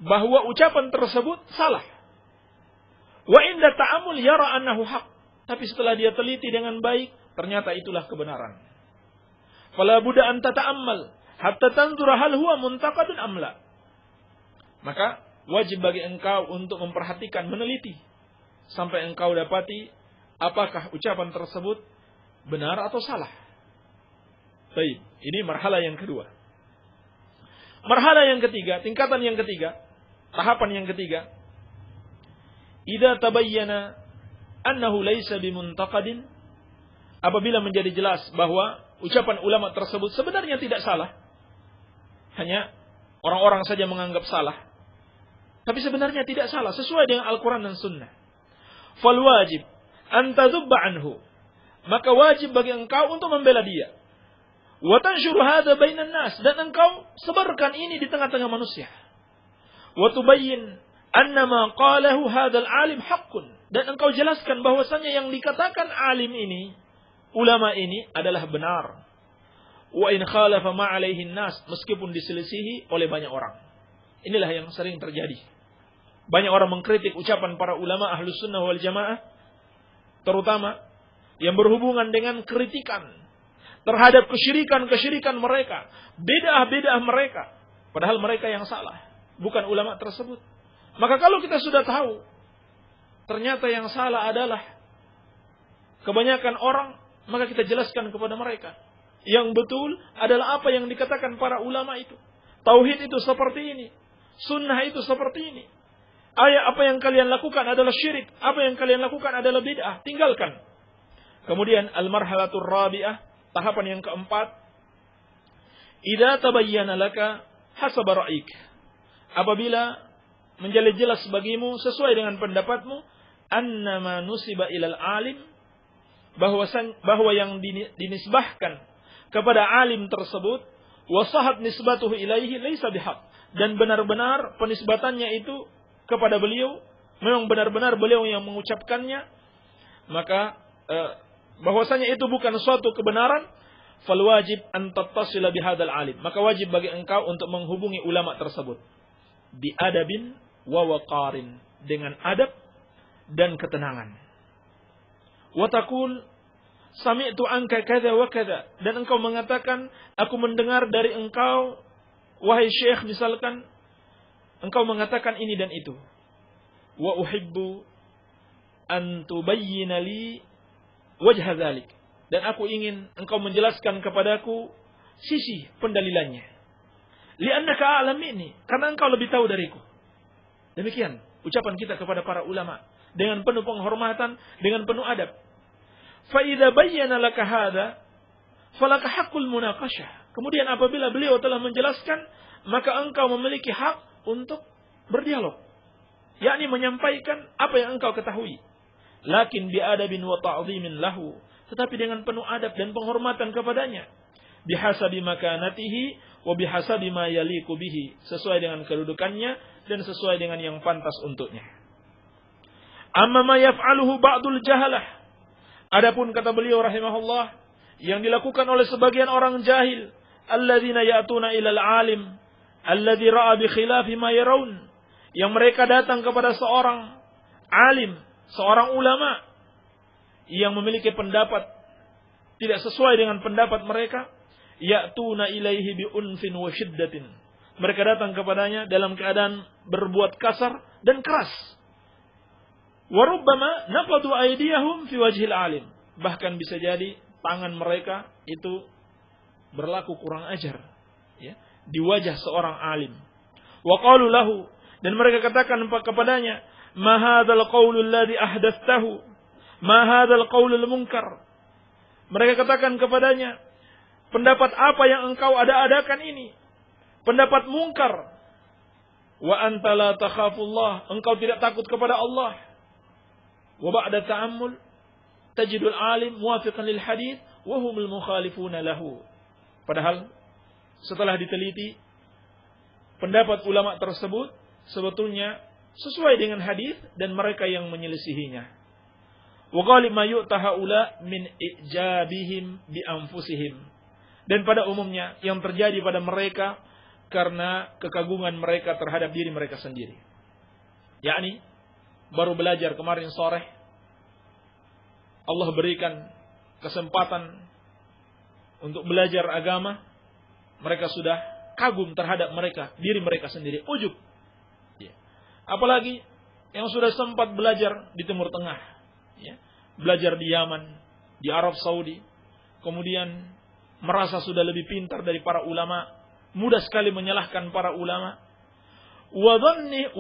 bahwa ucapan tersebut salah. Wa inda ta'amul yara annahu haq. Tapi setelah dia teliti dengan baik, ternyata itulah kebenaran. Fala budda an tata'ammal hatta tanzura hal huwa muntaqadun am la. Maka wajib bagi engkau untuk memperhatikan, meneliti, sampai engkau dapati apakah ucapan tersebut benar atau salah. Baik, ini marhalah yang kedua. Marhalah yang ketiga, tingkatan yang ketiga, tahapan yang ketiga. Idza tabayyana annahu laisa bimuntaqadin, apabila menjadi jelas bahwa ucapan ulama tersebut sebenarnya tidak salah, hanya orang-orang saja menganggap salah, tapi sebenarnya tidak salah, sesuai dengan Al-Quran dan Sunnah. Fal wajib an tadhubba anhu, maka wajib bagi engkau untuk membela dia. Wa tanshuru hadza bainan nas, dan engkau sebarkan ini di tengah-tengah manusia. Wa tubayyin anna ma qalahu hadzal alim haqqun, dan engkau jelaskan bahwasanya yang dikatakan alim ini, ulama ini adalah benar. Wa in khalafa ma alaihi nas, meskipun diselisihi oleh banyak orang. Inilah yang sering terjadi. Banyak orang mengkritik ucapan para ulama Ahlus Sunnah wal Jamaah, terutama yang berhubungan dengan kritikan terhadap kesyirikan mereka, bid'ah mereka, padahal mereka yang salah, bukan ulama tersebut. Maka kalau kita sudah tahu ternyata yang salah adalah kebanyakan orang, maka kita jelaskan kepada mereka. Yang betul adalah apa yang dikatakan para ulama itu. Tauhid itu seperti ini. Sunnah itu seperti ini. Apa yang kalian lakukan adalah syirik. Apa yang kalian lakukan adalah bid'ah. Tinggalkan. Kemudian al-marhalatur rabi'ah, tahapan yang keempat. Idza tabayyana laka hasab ra'ik. Apabila menjadi jelas bagimu sesuai dengan pendapatmu, annama nusiba ilal alim, bahwa yang dinisbahkan kepada alim tersebut, wasahat nisbatuhu ilaihi laisa bihaq, dan benar-benar penisbatannya itu kepada beliau, memang benar-benar beliau yang mengucapkannya, maka bahwasanya itu bukan suatu kebenaran, fal wajib an tattasila bihadzal alim, maka wajib bagi engkau untuk menghubungi ulama tersebut bi adabin wa waqarin, dengan adab dan ketenangan. Wa taqul sami'tu anka kadza wa kadza, dan engkau mengatakan aku mendengar dari engkau wahai syekh, misalkan engkau mengatakan ini dan itu. Wa uhibbu an tubayyina li wajha dzalik, dan aku ingin engkau menjelaskan kepadaku sisi pendalilannya. Li'annaka a'lam minni, karena engkau lebih tahu dariku. Demikian ucapan kita kepada para ulama dengan penuh penghormatan, dengan penuh adab. Fa idza bayyana laka hadza falaka haqqul munaqashah. Kemudian apabila beliau telah menjelaskan, maka engkau memiliki hak untuk berdialog, yakni menyampaikan apa yang engkau ketahui. Lakin biadabin wa ta'dhimin lahu, tetapi dengan penuh adab dan penghormatan kepadanya. Bihasabi makanatihi wa bihasabi ma yaliqu bihi, sesuai dengan kedudukannya dan sesuai dengan yang pantas untuknya. Amma ma yaf'aluhu ba'dul jahalah, adapun kata beliau rahimahullah, yang dilakukan oleh sebagian orang jahil, alladzina ya'tuna ilal alim alladzi ra'a bi khilafi ma yarawun, yang mereka datang kepada seorang alim, seorang ulama yang memiliki pendapat tidak sesuai dengan pendapat mereka, ya'tuna ilaihi bi unfin wa shiddatin, mereka datang kepadanya dalam keadaan berbuat kasar dan keras. Wa rubbama naqadu aydiyahum fi wajhil alim, bahkan bisa jadi tangan mereka itu berlaku kurang ajar, ya, di wajah seorang alim. Wa qalu lahu, dan mereka katakan kepadanya, ma hadzal qaulul ladzi ahdathtahu, ma hadzal qaulul munkar. Mereka katakan kepadanya, pendapat apa yang engkau ada-adakan ini? Pendapat mungkar. Wa anta la takhafullah, engkau tidak takut kepada Allah. Wa ba'da ta'ammul tajidul alim muwafiqan lil hadits wa humul mukhalifuna lahu. Padahal setelah diteliti, pendapat ulama tersebut sebetulnya sesuai dengan hadis dan mereka yang menyelisihinya. Wa ghalib ma yu'ta haula min ijabihim bi anfusihim, dan pada umumnya yang terjadi pada mereka karena kekaguman mereka terhadap diri mereka sendiri. Yakni baru belajar kemarin sore, Allah berikan kesempatan untuk belajar agama, mereka sudah kagum terhadap diri mereka sendiri, ujub. Ya. Apalagi yang sudah sempat belajar di Timur Tengah, ya, belajar di Yaman, di Arab Saudi, kemudian merasa sudah lebih pintar dari para ulama, mudah sekali menyalahkan para ulama. Wa dhannihim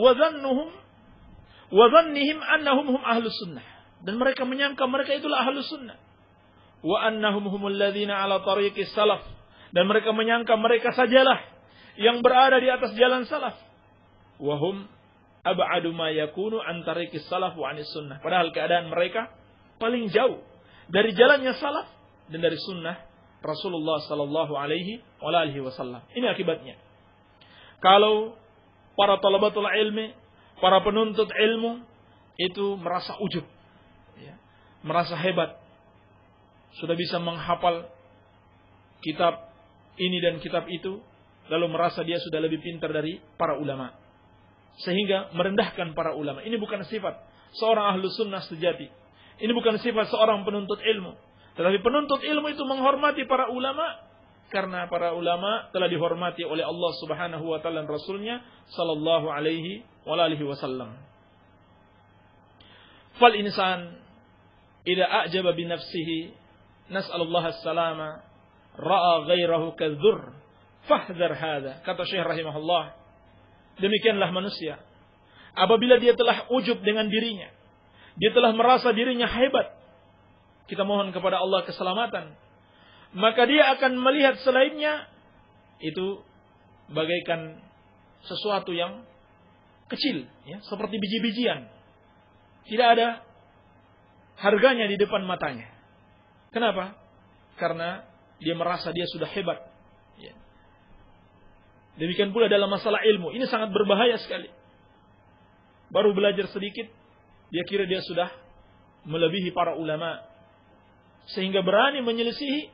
annahum hum ahlus sunnah, dan mereka menyangka mereka itulah ahlus sunnah. Wa annahum humul ladzina ala tariqis salaf, dan mereka menyangka mereka sajalah yang berada di atas jalan salaf. Wa hum ab'adu ma yakunu an tariqis salaf wa anis sunnah, padahal keadaan mereka paling jauh dari jalannya salaf dan dari sunnah Rasulullah sallallahu alaihi wasallam. Ini akibatnya. Kalau para talabatul ilmi, para penuntut ilmu itu merasa ujub, ya, merasa hebat, sudah bisa menghafal kitab ini dan kitab itu, lalu merasa dia sudah lebih pintar dari para ulama, sehingga merendahkan para ulama. Ini bukan sifat seorang ahlu sunnah sejati. Ini bukan sifat seorang penuntut ilmu. Tetapi penuntut ilmu itu menghormati para ulama, karena para ulama telah dihormati oleh Allah Subhanahu wa taala dan Rasulnya sallallahu alaihi wasallam. Fal insan idza a'jaba bi nafsihi nas'alullah as-salama ra'a ghairahu kadzur fahdhar hadza. Kata Syekh rahimahullah, demikianlah manusia apabila dia telah ujub dengan dirinya, dia telah merasa dirinya hebat, kita mohon kepada Allah keselamatan, maka dia akan melihat selainnya itu bagaikan sesuatu yang kecil, ya, seperti biji-bijian, tidak ada harganya di depan matanya. Kenapa? Karena dia merasa dia sudah hebat. Ya. Demikian pula dalam masalah ilmu, ini sangat berbahaya sekali. Baru belajar sedikit, dia kira dia sudah melebihi para ulama, sehingga berani menyelisihi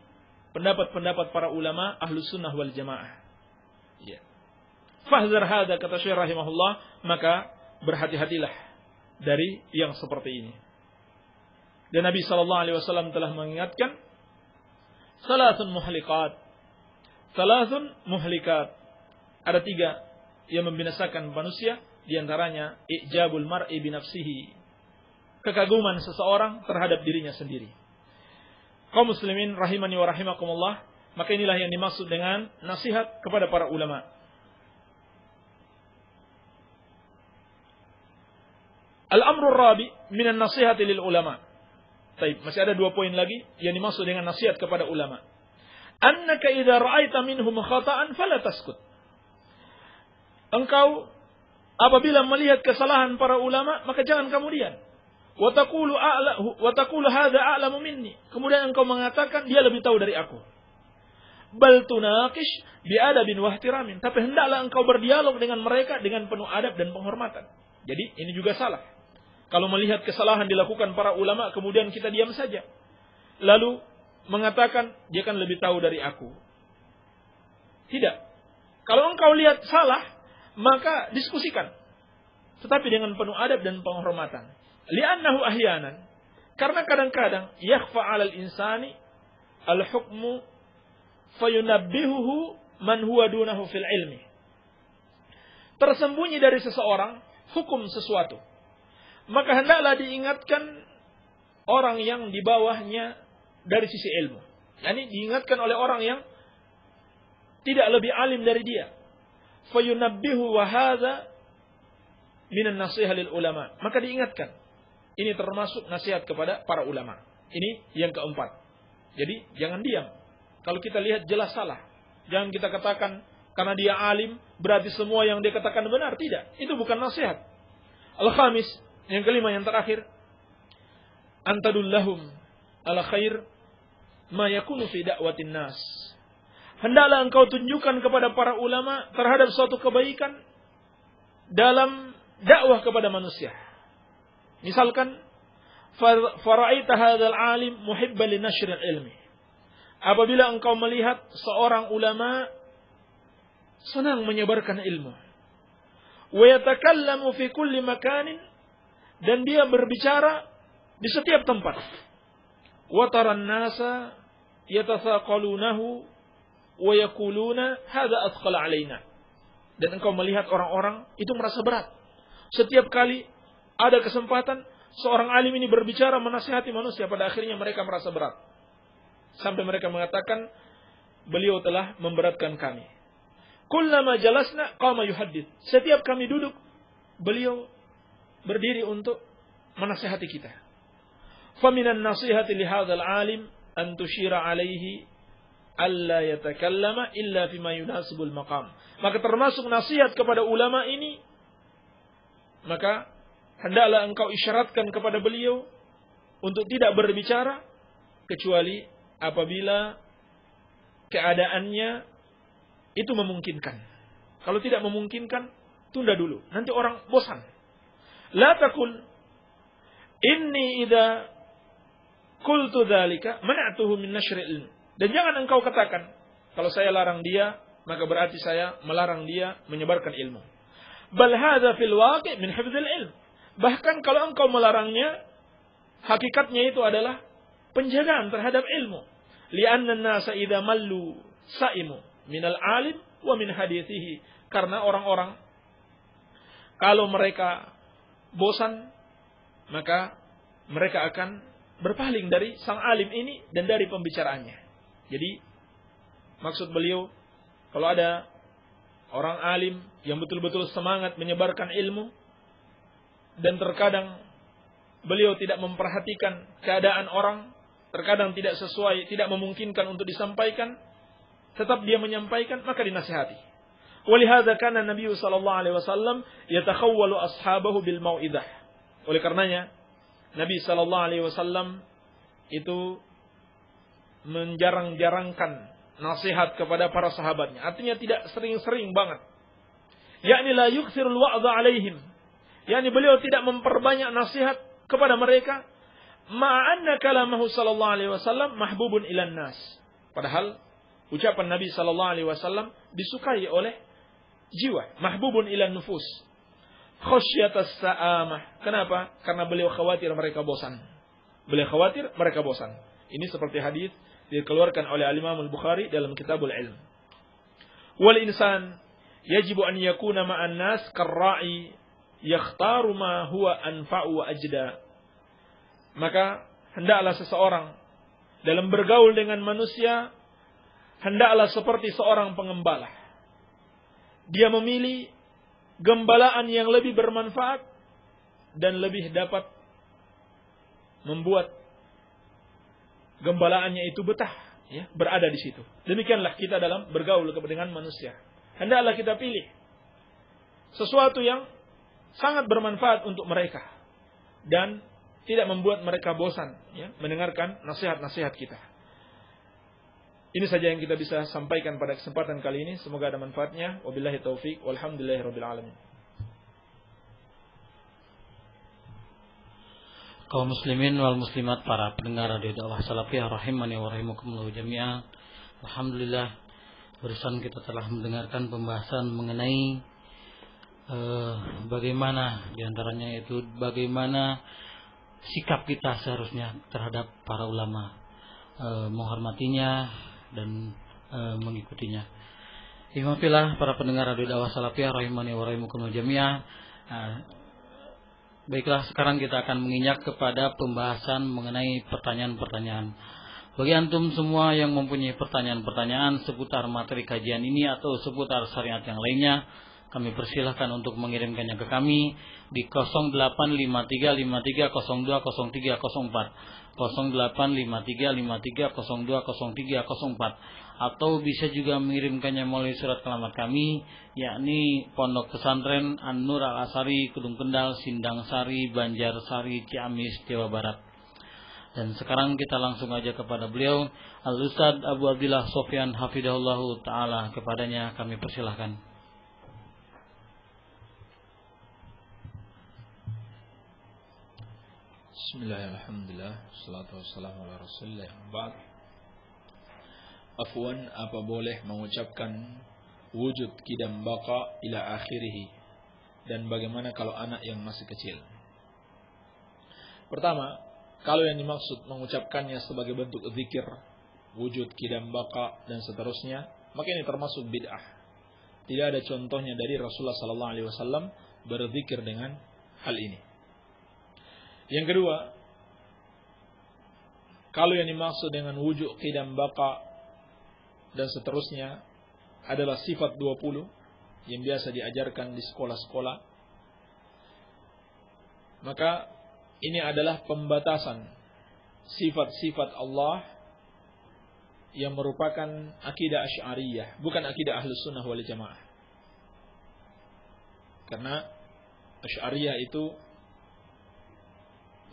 pendapat-pendapat para ulama ahlus sunnah wal jamaah. Ya. Fahzar hadza, kata Syekh rahimahullah, maka berhati-hatilah dari yang seperti ini. Dan Nabi SAW telah mengingatkan, salasun muhlikat. Ada 3 yang membinasakan manusia, di antaranya i'jabul mar'i binafsihi, kekaguman seseorang terhadap dirinya sendiri. Kaum muslimin rahimani wa rahimakumullah, maka inilah yang dimaksud dengan nasihat kepada para ulama. Al-amrul rabi minan nasihati lil ulama. Baik, masih ada 2 poin lagi yang dimaksud dengan nasihat kepada ulama. Annaka idza ra'aita minhum khata'an fala taskut. Engkau apabila melihat kesalahan para ulama, maka jangan kamu diam. Wa taqulu hadza a'lamu minni. Kemudian engkau mengatakan dia lebih tahu dari aku. Bal tunaqish bi adabin wa ihtiramin. Tapi hendaklah engkau berdialog dengan mereka dengan penuh adab dan penghormatan. Jadi ini juga salah. Kalau melihat kesalahan dilakukan para ulama, kemudian kita diam saja. Lalu mengatakan, dia kan lebih tahu dari aku. Tidak. Kalau engkau lihat salah, maka diskusikan. Tetapi dengan penuh adab dan penghormatan. Li'annahu ahyanan. Karena kadang-kadang, yakhfa 'alal insani al-hukmu fayunabbihuhu man huwa dunahu fil ilmi. Tersembunyi dari seseorang hukum sesuatu, maka hendaklah diingatkan orang yang di bawahnya dari sisi ilmu. Yani diingatkan oleh orang yang tidak lebih alim dari dia. Fayunabbihu wa hadza minan nasihah lil ulama. Maka diingatkan. Ini termasuk nasihat kepada para ulama. Ini yang keempat. Jadi jangan diam. Kalau kita lihat jelas salah, jangan kita katakan karena dia alim berarti semua yang dia katakan benar. Tidak. Itu bukan nasihat. Al-khamis, yang kelima, yang terakhir, antadullahum ala khair ma yakunu fi da'watin nas. Hendaklah engkau tunjukkan kepada para ulama terhadap suatu kebaikan dalam dakwah kepada manusia. Misalkan, fara'aita hadzal alim muhibban li nashril ilmi. Apabila engkau melihat seorang ulama senang menyebarkan ilmu, wa yatakallamu fi kulli makanin, dan dia berbicara di setiap tempat. Wa taran nasa yatathaqalunahu wa yaquluna hadza athqala alaina. Dan engkau melihat orang-orang itu merasa berat. Setiap kali ada kesempatan seorang alim ini berbicara menasihati manusia, pada akhirnya mereka merasa berat. Sampai mereka mengatakan beliau telah memberatkan kami. Kullama jalasna qama yuhaddits. Setiap kami duduk, beliau berdiri untuk menasihati kita. Faminan nasihati li hadzal alim an tushira alaihi alla yatakallama illa fima yunasibul maqam. Maka termasuk nasihat kepada ulama ini, maka hendaklah engkau isyaratkan kepada beliau untuk tidak berbicara kecuali apabila keadaannya itu memungkinkan. Kalau tidak memungkinkan, tunda dulu. Nanti orang bosan. La taqul inni idza qultu dzalika mana'tuhu min nashril ilm. Dan jangan engkau katakan, kalau saya larang dia, maka berarti saya melarang dia menyebarkan ilmu. Bal hadza fil waqi' min hifdzil ilm. Bahkan kalau engkau melarangnya, hakikatnya itu adalah penjagaan terhadap ilmu. Li'anna an-nasa idza mallu sa'imu minal alim wa min hadithihi. Karena orang-orang kalau mereka bosan, maka mereka akan berpaling dari sang alim ini dan dari pembicaraannya. Jadi maksud beliau, kalau ada orang alim yang betul-betul semangat menyebarkan ilmu dan terkadang beliau tidak memperhatikan keadaan orang, terkadang tidak sesuai, tidak memungkinkan untuk disampaikan, tetap dia menyampaikan, maka dinasihati. Walihada kana Nabi sallallahu alaihi wasallam yatakhawwalu ashabahu bil mau'idah. Oleh karenanya Nabi sallallahu alaihi wasallam itu menjarang-jarangkan nasihat kepada para sahabatnya. Artinya tidak sering-sering banget. Yakni la yukthirul wa'dha alaihim. Yakni beliau tidak memperbanyak nasihat kepada mereka. Ma'anna kalamahu sallallahu alaihi wasallam mahbubun ilan nas. Padahal ucapan Nabi sallallahu alaihi wasallam disukai oleh jiwa. Mahbubun ilan nufus. Khasyatas sa'amah. Kenapa? Karena beliau khawatir mereka bosan. Beliau khawatir mereka bosan. Ini seperti hadis dikeluarkan oleh Al-Imam Al-Bukhari dalam Kitabul Ilm. Wal insan yajibu an yakuna ma'an nas karra'i yakhtaru ma huwa anfa'u wa ajda. Maka hendaklah seseorang dalam bergaul dengan manusia hendaklah seperti seorang pengembala. Dia memilih gembalaan yang lebih bermanfaat dan lebih dapat membuat gembalaannya itu betah, ya, berada di situ. Demikianlah kita dalam bergaul dengan manusia. Hendaklah kita pilih sesuatu yang sangat bermanfaat untuk mereka dan tidak membuat mereka bosan, ya, mendengarkan nasihat-nasihat kita. Ini saja yang kita bisa sampaikan pada kesempatan kali ini. Semoga ada manfaatnya. Wabillahi taufik. Walhamdulillahirabbil alamin. Kaum muslimin wal muslimat, para pendengar radio dakwah salafiyah rahimani wa rahimakumullah jami'an. Alhamdulillah, barusan kita telah mendengarkan pembahasan mengenai bagaimana diantaranya itu bagaimana sikap kita seharusnya terhadap para ulama, menghormatinya dan mengikutinya. Ihwafillah, para pendengar radio dakwah salafiyah rahimani wa rahimakumullah jami'an. Baiklah, sekarang kita akan menginjak kepada pembahasan mengenai pertanyaan-pertanyaan. Bagi antum semua yang mempunyai pertanyaan-pertanyaan seputar materi kajian ini atau seputar syariat yang lainnya, kami persilahkan untuk mengirimkannya ke kami di 085353020304, 085353020304, atau bisa juga mengirimkannya melalui surat kelamat kami, yakni Pondok Pesantren An-Nur Al-Asari, Kedung Kendal, Sindang Sari, Banjarsari, Ciamis, Jawa Barat. Dan sekarang kita langsung aja kepada beliau, Al-Ustadz Abu Abdillah Sofyan hafidhahullahu ta'ala. Kepadanya kami persilahkan. Bismillahirrahmanirrahim. Salatu wassalamu ala rasulillah. Ba'd. Afwan, apa boleh mengucapkan wujud kidam baqa ila akhirih? Dan bagaimana kalau anak yang masih kecil? Pertama, kalau yang dimaksud mengucapkannya sebagai bentuk zikir, wujud kidam baqa dan seterusnya, maka ini termasuk bid'ah. Tidak ada contohnya dari Rasulullah sallallahu alaihi wasallam berzikir dengan hal ini. Yang kedua, kalau yang dimaksud dengan wujud qidam baqa dan seterusnya adalah sifat 20 yang biasa diajarkan di sekolah-sekolah, maka ini adalah pembatasan sifat-sifat Allah yang merupakan akidah Asy'ariyah, bukan akidah Ahlus Sunnah wal Jamaah. Karena Asy'ariyah itu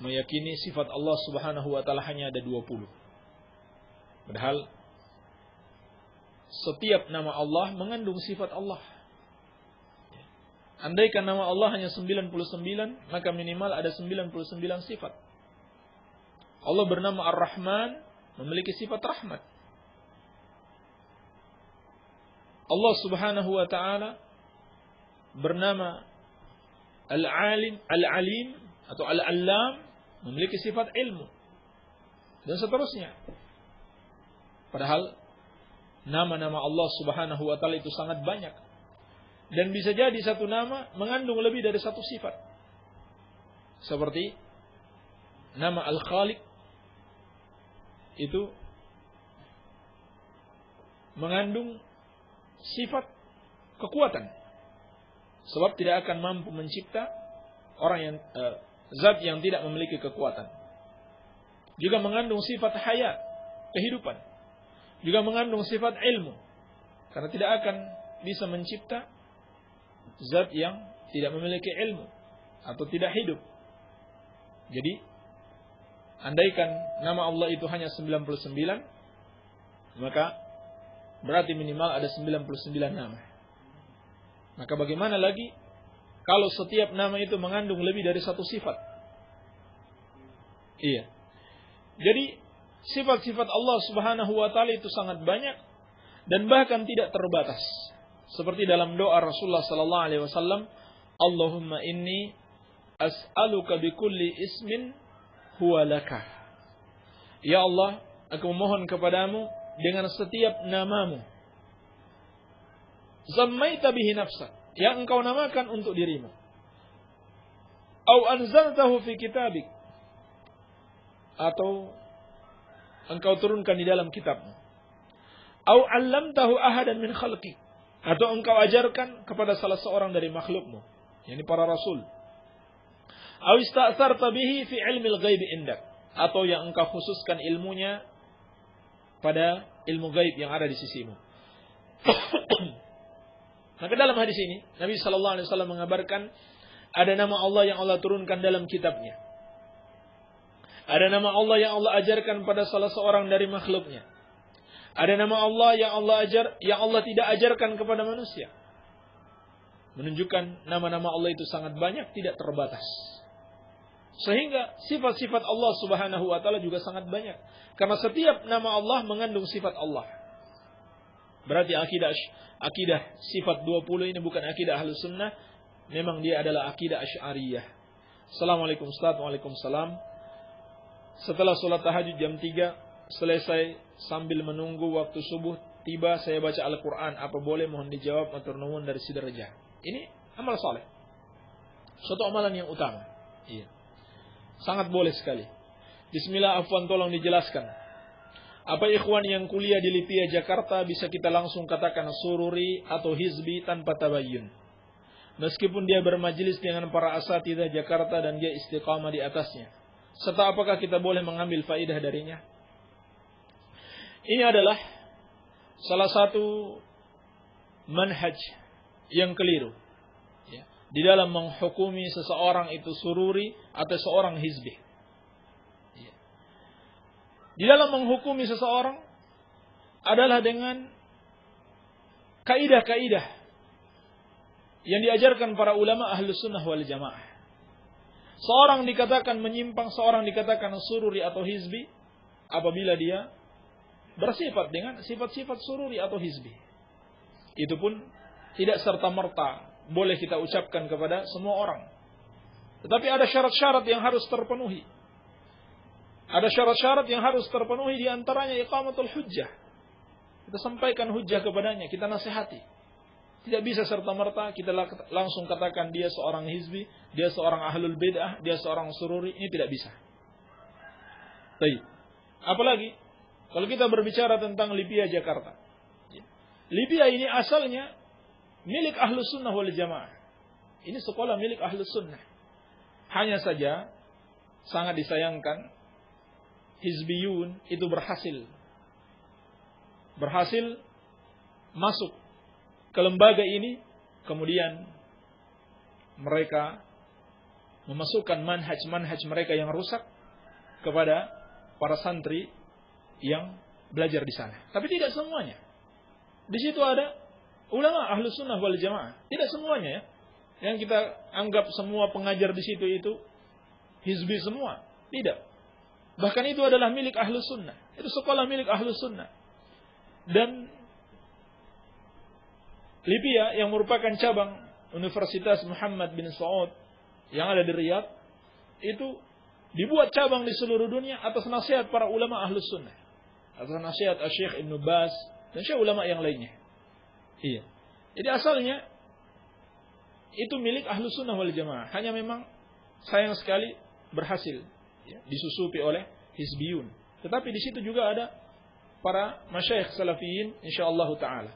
meyakini sifat Allah Subhanahu wa taala hanya ada 20. Padahal setiap nama Allah mengandung sifat Allah. Andaikan nama Allah hanya 99, maka minimal ada 99 sifat. Allah bernama Ar-Rahman, memiliki sifat rahmat. Allah Subhanahu wa taala bernama Al-Alim atau Al-Allam, memiliki sifat ilmu. Dan seterusnya. Padahal nama-nama Allah Subhanahu wa taala itu sangat banyak. Dan bisa jadi satu nama mengandung lebih dari satu sifat. Seperti nama Al-Khaliq itu mengandung sifat kekuatan. Sebab tidak akan mampu mencipta orang yang zat yang tidak memiliki kekuatan. Juga mengandung sifat hayat, kehidupan. Juga mengandung sifat ilmu. Karena tidak akan bisa mencipta zat yang tidak memiliki ilmu atau tidak hidup. Jadi, andaikan nama Allah itu hanya 99, maka berarti minimal ada 99 nama. Maka bagaimana lagi kalau setiap nama itu mengandung lebih dari satu sifat? Iya. Jadi sifat-sifat Allah Subhanahu wa taala itu sangat banyak dan bahkan tidak terbatas. Seperti dalam doa Rasulullah sallallahu alaihi wasallam, Allahumma inni as'aluka bikulli ismin huwa laka. Ya Allah, aku memohon kepadamu dengan setiap namamu. Zammaita bihi nafsak, yang engkau namakan untuk dirimu. Au anzaltahu fi kitabik, atau engkau turunkan di dalam kitabmu. Au 'allamtahu ahadan min khalqik, atau engkau ajarkan kepada salah seorang dari makhlukmu, yakni para rasul. Au ista'tharta bihi fi 'ilmil ghaibi indak, atau yang engkau khususkan ilmunya pada ilmu gaib yang ada di sisimu. Maka dalam hadis ini Nabi sallallahu alaihi wasallam mengabarkan ada nama Allah yang Allah turunkan dalam kitabnya. Ada nama Allah yang Allah ajarkan pada salah seorang dari makhluknya. Ada nama Allah yang Allah tidak ajarkan kepada manusia. Menunjukkan nama-nama Allah itu sangat banyak, tidak terbatas. Sehingga sifat-sifat Allah Subhanahu wa taala juga sangat banyak. Karena setiap nama Allah mengandung sifat Allah. Berarti akidah sifat 20 ini bukan akidah Ahlus Sunnah, memang dia adalah akidah Asy'ariyah. Assalamualaikum Ustaz. Waalaikumsalam. Setelah sholat tahajud jam 3 selesai, sambil menunggu waktu subuh tiba, saya baca Al-Quran. Apa boleh? Mohon dijawab. Matur nuwun dari Sidrajah. Ini amal saleh, suatu amalan yang utama. Iya, sangat boleh sekali. Bismillah, afwan, tolong dijelaskan. Apa ikhwan yang kuliah di Lipia Jakarta bisa kita langsung katakan sururi atau hizbi tanpa tabayyun, meskipun dia bermajelis dengan para asatidzah Jakarta dan dia istiqamah di atasnya? Serta apakah kita boleh mengambil faidah darinya? Ini adalah salah satu manhaj yang keliru, ya, di dalam menghukumi seseorang itu sururi atau seorang hizbi. Ya. Di dalam menghukumi seseorang adalah dengan kaidah-kaidah yang diajarkan para ulama Ahlus Sunnah wal Jamaah. Seorang dikatakan menyimpang, seorang dikatakan sururi atau hizbi apabila dia bersifat dengan sifat-sifat sururi atau hizbi. Itu pun tidak serta-merta boleh kita ucapkan kepada semua orang. Tetapi ada syarat-syarat yang harus terpenuhi. Ada syarat-syarat yang harus terpenuhi, di antaranya iqamatul hujjah. Kita sampaikan hujjah kepadanya, kita nasihati. Tidak bisa serta-merta kita langsung katakan dia seorang hizbi, dia seorang ahlul bid'ah, dia seorang sururi. Ini tidak bisa. Baik. Apalagi kalau kita berbicara tentang Lipia Jakarta. Lipia ini asalnya milik Ahlus Sunnah wal Jamaah. Ini sekolah milik Ahlus Sunnah. Hanya saja sangat disayangkan hizbiyun itu berhasil masuk ke lembaga ini, kemudian mereka memasukkan manhaj mereka yang rusak kepada para santri yang belajar di sana. Tapi tidak semuanya. Di situ ada ulama Ahlus Sunnah wal Jamaah. Tidak semuanya, ya. Yang kita anggap semua pengajar di situ itu hizbi semua. Tidak. Bahkan itu adalah milik Ahlus Sunnah. Itu sekolah milik Ahlus Sunnah. Dan Lipia yang merupakan cabang Universitas Muhammad bin Saud yang ada di Riyadh itu dibuat cabang di seluruh dunia atas nasihat para ulama Ahlus Sunnah, atas nasihat Syekh Ibn Baz dan syekh ulama yang lainnya. Iya. Jadi asalnya itu milik Ahlus Sunnah wal Jamaah. Hanya memang sayang sekali berhasil ya, disusupi oleh hizbiyun. Tetapi di situ juga ada para masyayikh salafiyin insyaallah taala.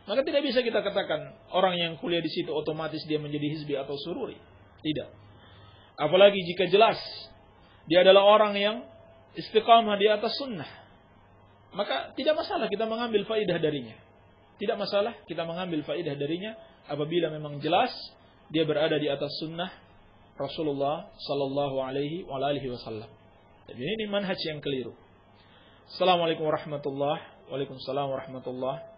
Maka tidak bisa kita katakan orang yang kuliah di situ otomatis dia menjadi hizbi atau sururi. Tidak. Apalagi jika jelas dia adalah orang yang istiqamah di atas sunnah. Maka tidak masalah kita mengambil faidah darinya. Tidak masalah kita mengambil faidah darinya apabila memang jelas dia berada di atas sunnah Rasulullah sallallahu alaihi wasallam. Jadi ini manhaj yang keliru. Assalamualaikum warahmatullahi wabarakatuh. Waalaikumsalam warahmatullahi wabarakatuh.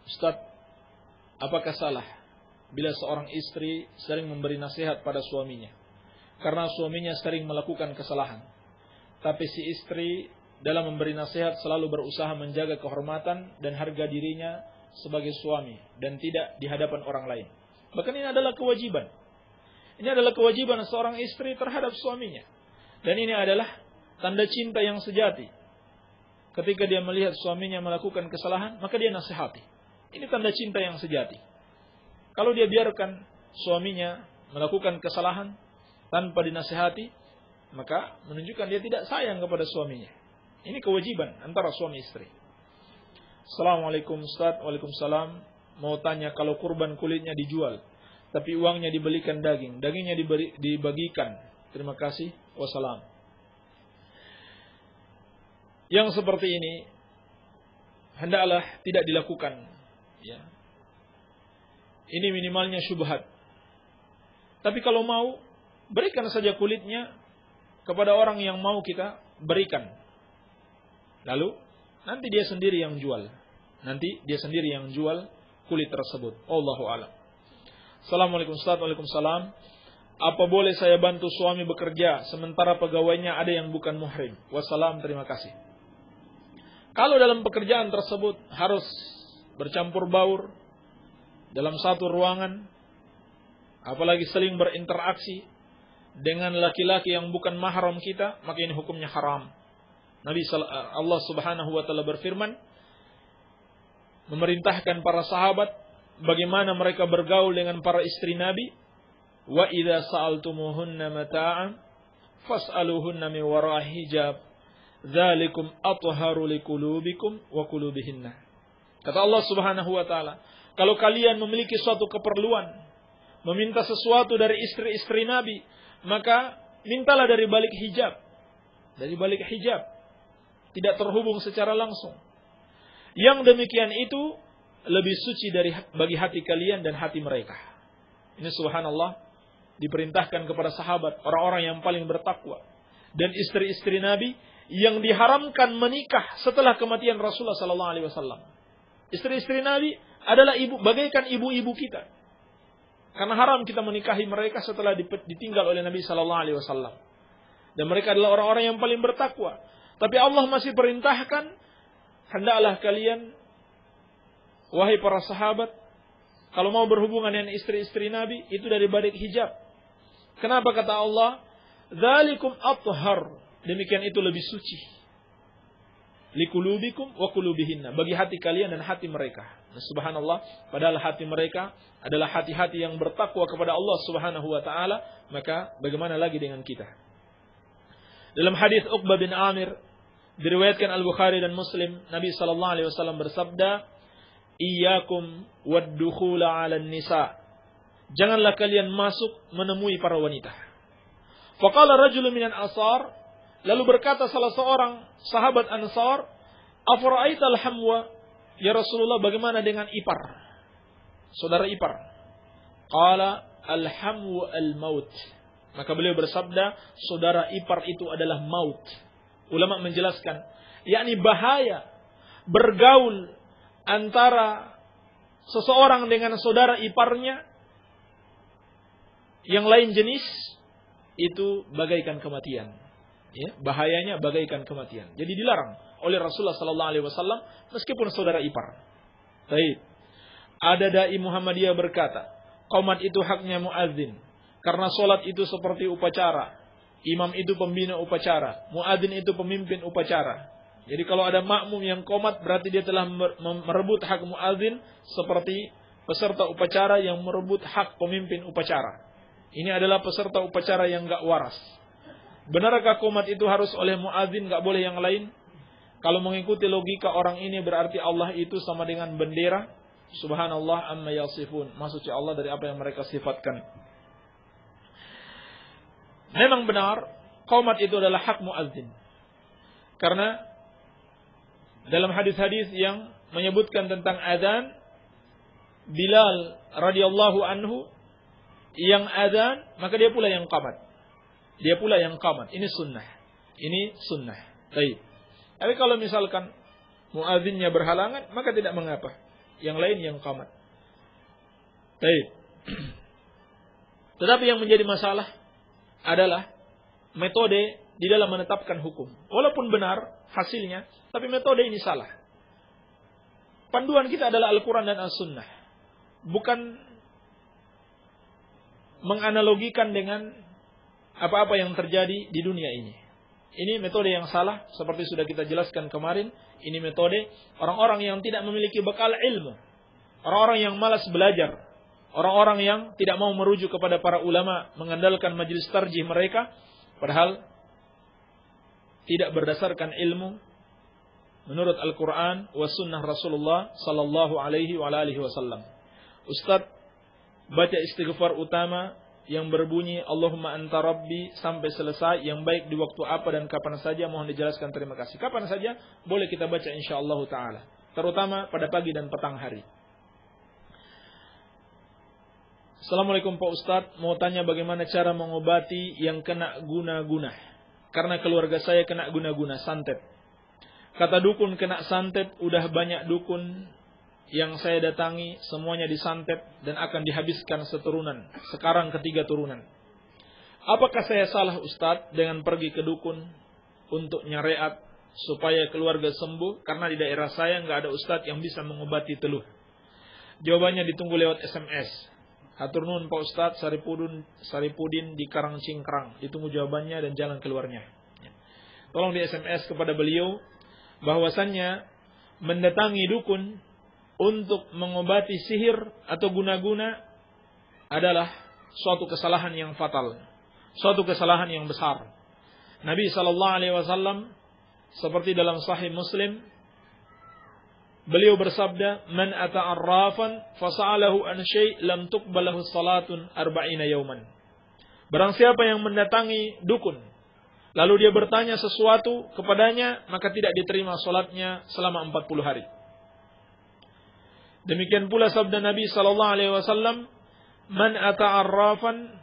Ustaz, apakah salah bila seorang istri sering memberi nasihat pada suaminya karena suaminya sering melakukan kesalahan, tapi si istri dalam memberi nasihat selalu berusaha menjaga kehormatan dan harga dirinya sebagai suami dan tidak di hadapan orang lain? Bahkan ini adalah kewajiban. Ini adalah kewajiban seorang istri terhadap suaminya. Dan ini adalah tanda cinta yang sejati. Ketika dia melihat suaminya melakukan kesalahan, maka dia nasihati. Ini tanda cinta yang sejati. Kalau dia biarkan suaminya melakukan kesalahan tanpa dinasihati, maka menunjukkan dia tidak sayang kepada suaminya. Ini kewajiban antara suami istri. Assalamualaikum Ustaz. Waalaikumsalam. Mau tanya, kalau kurban kulitnya dijual, tapi uangnya dibelikan daging, dagingnya dibagikan. Terima kasih. Wassalam. Yang seperti ini hendaklah tidak dilakukan. Ya. Ini minimalnya syubhat. Tapi kalau mau, berikan saja kulitnya kepada orang yang mau kita berikan. Lalu nanti dia sendiri yang jual. Nanti dia sendiri yang jual kulit tersebut. Allahu a'lam. Assalamualaikum Ustaz. Waalaikumsalam. Apa boleh saya bantu suami bekerja sementara pegawainya ada yang bukan muhrim? Wassalam, terima kasih. Kalau dalam pekerjaan tersebut harus bercampur baur dalam satu ruangan, apalagi saling berinteraksi dengan laki-laki yang bukan mahram kita, maka ini hukumnya haram. Allah Subhanahu wa taala berfirman, memerintahkan para sahabat bagaimana mereka bergaul dengan para istri Nabi, wa idza sa'altumuhunna mata'an fas'aluhunna min wara'i hijab, dzalikum athharu liqulubikum wa qulubihinna. Kata Allah Subhanahu wa taala, kalau kalian memiliki suatu keperluan, meminta sesuatu dari istri-istri Nabi, maka mintalah dari balik hijab. Dari balik hijab. Tidak terhubung secara langsung. Yang demikian itu lebih suci bagi hati kalian dan hati mereka. Ini subhanallah diperintahkan kepada sahabat, orang-orang yang paling bertakwa, dan istri-istri Nabi yang diharamkan menikah setelah kematian Rasulullah sallallahu alaihi wasallam. Istri-istri Nabi adalah bagaikan ibu-ibu kita. Karena haram kita menikahi mereka setelah ditinggal oleh Nabi sallallahu alaihi wasallam. Dan mereka adalah orang-orang yang paling bertakwa. Tapi Allah masih perintahkan, hendaklah kalian, wahai para sahabat, kalau mau berhubungan dengan istri-istri Nabi, itu dari balik hijab. Kenapa kata Allah? Dzalikum athhar. Demikian itu lebih suci. Liqulubikum wa qulubihinna, bagi hati kalian dan hati mereka. Nah, subhanallah, padahal hati mereka adalah hati-hati yang bertakwa kepada Allah Subhanahu wa taala, maka bagaimana lagi dengan kita? Dalam hadis Uqbah bin Amir diriwayatkan Al-Bukhari dan Muslim, Nabi sallallahu alaihi wasallam bersabda, "Iyyakum wad-dukhula 'alan nisa." Janganlah kalian masuk menemui para wanita. Faqala rajulun minal ansar, lalu berkata salah seorang sahabat Ansar, "Afara'aital hamwa?" Ya Rasulullah, bagaimana dengan ipar? Saudara ipar. Qala al-hamwu al-maut. Maka beliau bersabda, saudara ipar itu adalah maut. Ulama menjelaskan, yakni bahaya bergaul antara seseorang dengan saudara iparnya yang lain jenis, itu bagaikan kematian. Ya, bahayanya bagaikan kematian. Jadi dilarang oleh Rasulullah sallallahu alaihi wasallam meskipun saudara ipar. Baik. Ada dai Muhammadiyah berkata, qomat itu haknya muadzin karena salat itu seperti upacara. Imam itu pembina upacara, muadzin itu pemimpin upacara. Jadi kalau ada makmum yang qomat berarti dia telah merebut hak muadzin seperti peserta upacara yang merebut hak pemimpin upacara. Ini adalah peserta upacara yang enggak waras. Benarkah qomat itu harus oleh muadzin, enggak boleh yang lain? Kalau mengikuti logika orang ini berarti Allah itu sama dengan bendera. Subhanallah amma yasifun. Maksudnya Allah dari apa yang mereka sifatkan. Memang benar, qomat itu adalah hak muadzin. Karena dalam hadis-hadis yang menyebutkan tentang adzan, Bilal radhiyallahu anhu yang adzan, maka dia pula yang qamat. Dia pula yang qamat. Ini sunnah. Ini sunnah. Baik. Tapi kalau misalkan muadzinnya berhalangan, maka tidak mengapa. Yang lain yang qamat. Baik. Tetapi yang menjadi masalah adalah metode di dalam menetapkan hukum. Walaupun benar hasilnya, tapi metode ini salah. Panduan kita adalah Al-Quran dan As-Sunnah. Bukan menganalogikan dengan apa-apa yang terjadi di dunia ini. Ini metode yang salah, seperti sudah kita jelaskan kemarin. Ini metode orang-orang yang tidak memiliki bekal ilmu. Orang-orang yang malas belajar. Orang-orang yang tidak mau merujuk kepada para ulama, mengandalkan majelis tarjih mereka. Padahal tidak berdasarkan ilmu menurut Al-Quran wa sunnah Rasulullah sallallahu alaihi wa alihi wasallam. Ustaz baca istighfar utama yang berbunyi Allahumma anta rabbi sampai selesai, yang baik di waktu apa dan kapan saja, mohon dijelaskan, terima kasih. Kapan saja boleh kita baca insyaallah taala, terutama pada pagi dan petang hari. Assalamualaikum Pak Ustaz, mau tanya bagaimana cara mengobati yang kena guna-guna. Karena keluarga saya kena guna-guna, santet. Kata dukun kena santet, udah banyak dukun yang saya datangi, semuanya disantet dan akan dihabiskan seturunan. Sekarang ketiga turunan. Apakah saya salah Ustadz dengan pergi ke dukun untuk nyareat supaya keluarga sembuh? Karena di daerah saya nggak ada Ustadz yang bisa mengobati teluh. Jawabannya ditunggu lewat SMS. Hatur nuhun Pak Ustadz Saripudin di Karangcingkrang. Ditunggu jawabannya dan jalan keluarnya. Tolong di SMS kepada beliau bahwasannya mendatangi dukun untuk mengobati sihir atau guna-guna adalah suatu kesalahan yang fatal, suatu kesalahan yang besar. Nabi SAW seperti dalam Sahih Muslim, beliau bersabda, "Man ata arrafan fasa'alahu an syai' lam tuqbalahu salatun 40 yauman." Barang siapa yang mendatangi dukun, lalu dia bertanya sesuatu kepadanya, maka tidak diterima salatnya selama 40 hari. Demikian pula sabda Nabi sallallahu alaihi wasallam, "Man ata arrafan,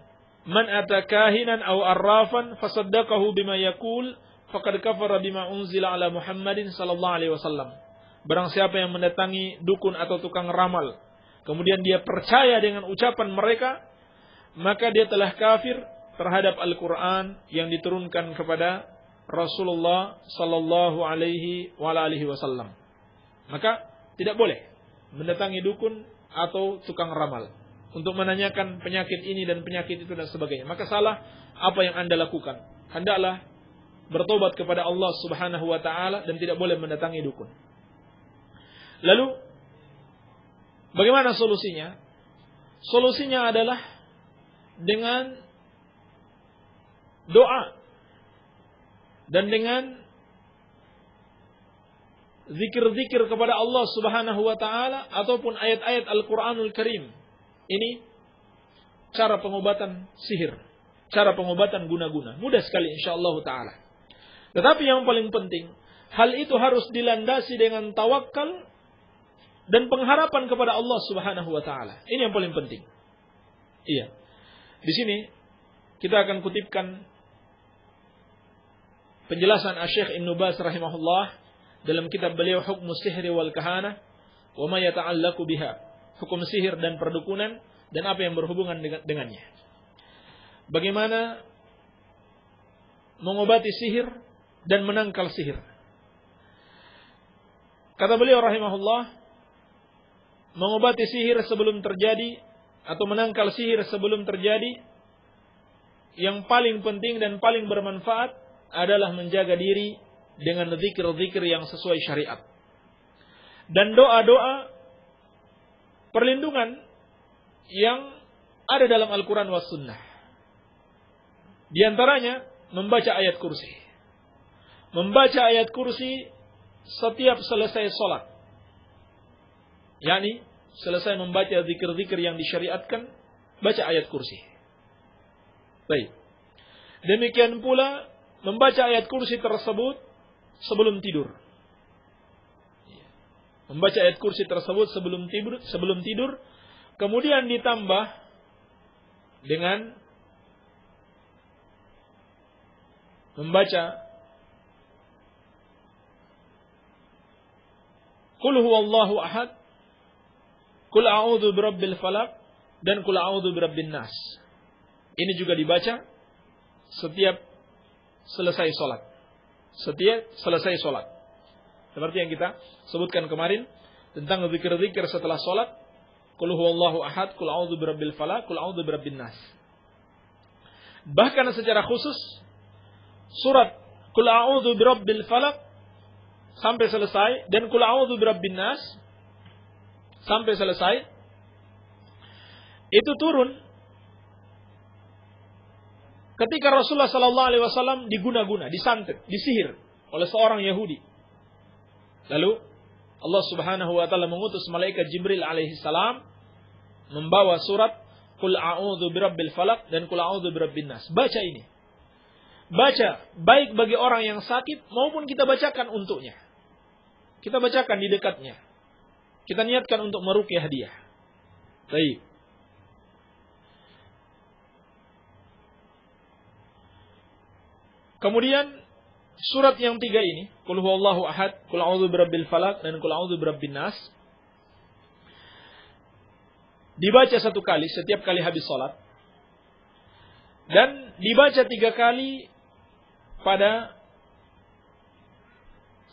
man ata kahinan aw arrafan fasaddaqahu bima yaqul, faqad kafara bima unzila ala Muhammadin sallallahu alaihi wasallam." Barang siapa yang mendatangi dukun atau tukang ramal, kemudian dia percaya dengan ucapan mereka, maka dia telah kafir terhadap Al-Qur'an yang diturunkan kepada Rasulullah sallallahu alaihi wasallam. Maka tidak boleh mendatangi dukun atau tukang ramal untuk menanyakan penyakit ini dan penyakit itu dan sebagainya. Maka salah apa yang Anda lakukan. Hendaklah bertobat kepada Allah Subhanahu wa taala dan tidak boleh mendatangi dukun. Lalu bagaimana solusinya? Solusinya adalah dengan doa dan dengan zikir-zikir kepada Allah Subhanahu wa taala ataupun ayat-ayat Al-Qur'anul Karim. Ini cara pengobatan sihir, cara pengobatan guna-guna. Mudah sekali insyaallah taala. Tetapi yang paling penting, hal itu harus dilandasi dengan tawakal dan pengharapan kepada Allah Subhanahu wa taala. Ini yang paling penting. Iya. Di sini kita akan kutipkan penjelasan Asy-Syaikh Ibnu Baz rahimahullah dalam kitab beliau Hukmus Sihri wal Kahana wa ma yata'allaqu biha, hukum sihir dan perdukunan dan apa yang berhubungan dengannya. Bagaimana mengobati sihir dan menangkal sihir. Kata beliau rahimahullah, mengobati sihir sebelum terjadi atau menangkal sihir sebelum terjadi, yang paling penting dan paling bermanfaat adalah menjaga diri dengan zikir-zikir yang sesuai syariat. Dan doa-doa perlindungan yang ada dalam Al-Quran was Sunnah. Di antaranya membaca ayat kursi. Membaca ayat kursi setiap selesai sholat. yakni selesai membaca zikir-zikir yang disyariatkan, baca ayat kursi. Baik. Demikian pula membaca ayat kursi tersebut sebelum tidur. Membaca ayat kursi tersebut sebelum tidur, kemudian ditambah dengan membaca Qul huwallahu ahad, Qul a'udzu birabbil falaq, dan Qul a'udzu birabbin nas. Ini juga dibaca setiap selesai sholat. Setiap selesai sholat. Seperti yang kita sebutkan kemarin tentang zikir-zikir setelah sholat. Qul huwallahu ahad, Qul a'udzu birabbil falaq, Qul a'udzu birabbin nas. Bahkan secara khusus surat Qul a'udzu birabbil falaq sampai selesai dan Qul a'udzu birabbin nas sampai selesai itu turun ketika Rasulullah sallallahu alaihi wasallam diguna-guna, disantet, disihir oleh seorang Yahudi. Lalu Allah Subhanahu wa taala mengutus malaikat Jibril alaihi salam membawa surat Qul a'udzu birabbil falaq dan Qul a'udzu birabbin nas. Baca ini. Baca baik bagi orang yang sakit maupun kita bacakan untuknya. Kita bacakan di dekatnya. Kita niatkan untuk meruqyah dia. Baik. Kemudian surat yang 3 ini, Qul huwallahu ahad, Qul a'udzu birabbil falaq dan Qul a'udzu birabbin nas, dibaca 1 kali setiap kali habis salat. Dan dibaca 3 kali pada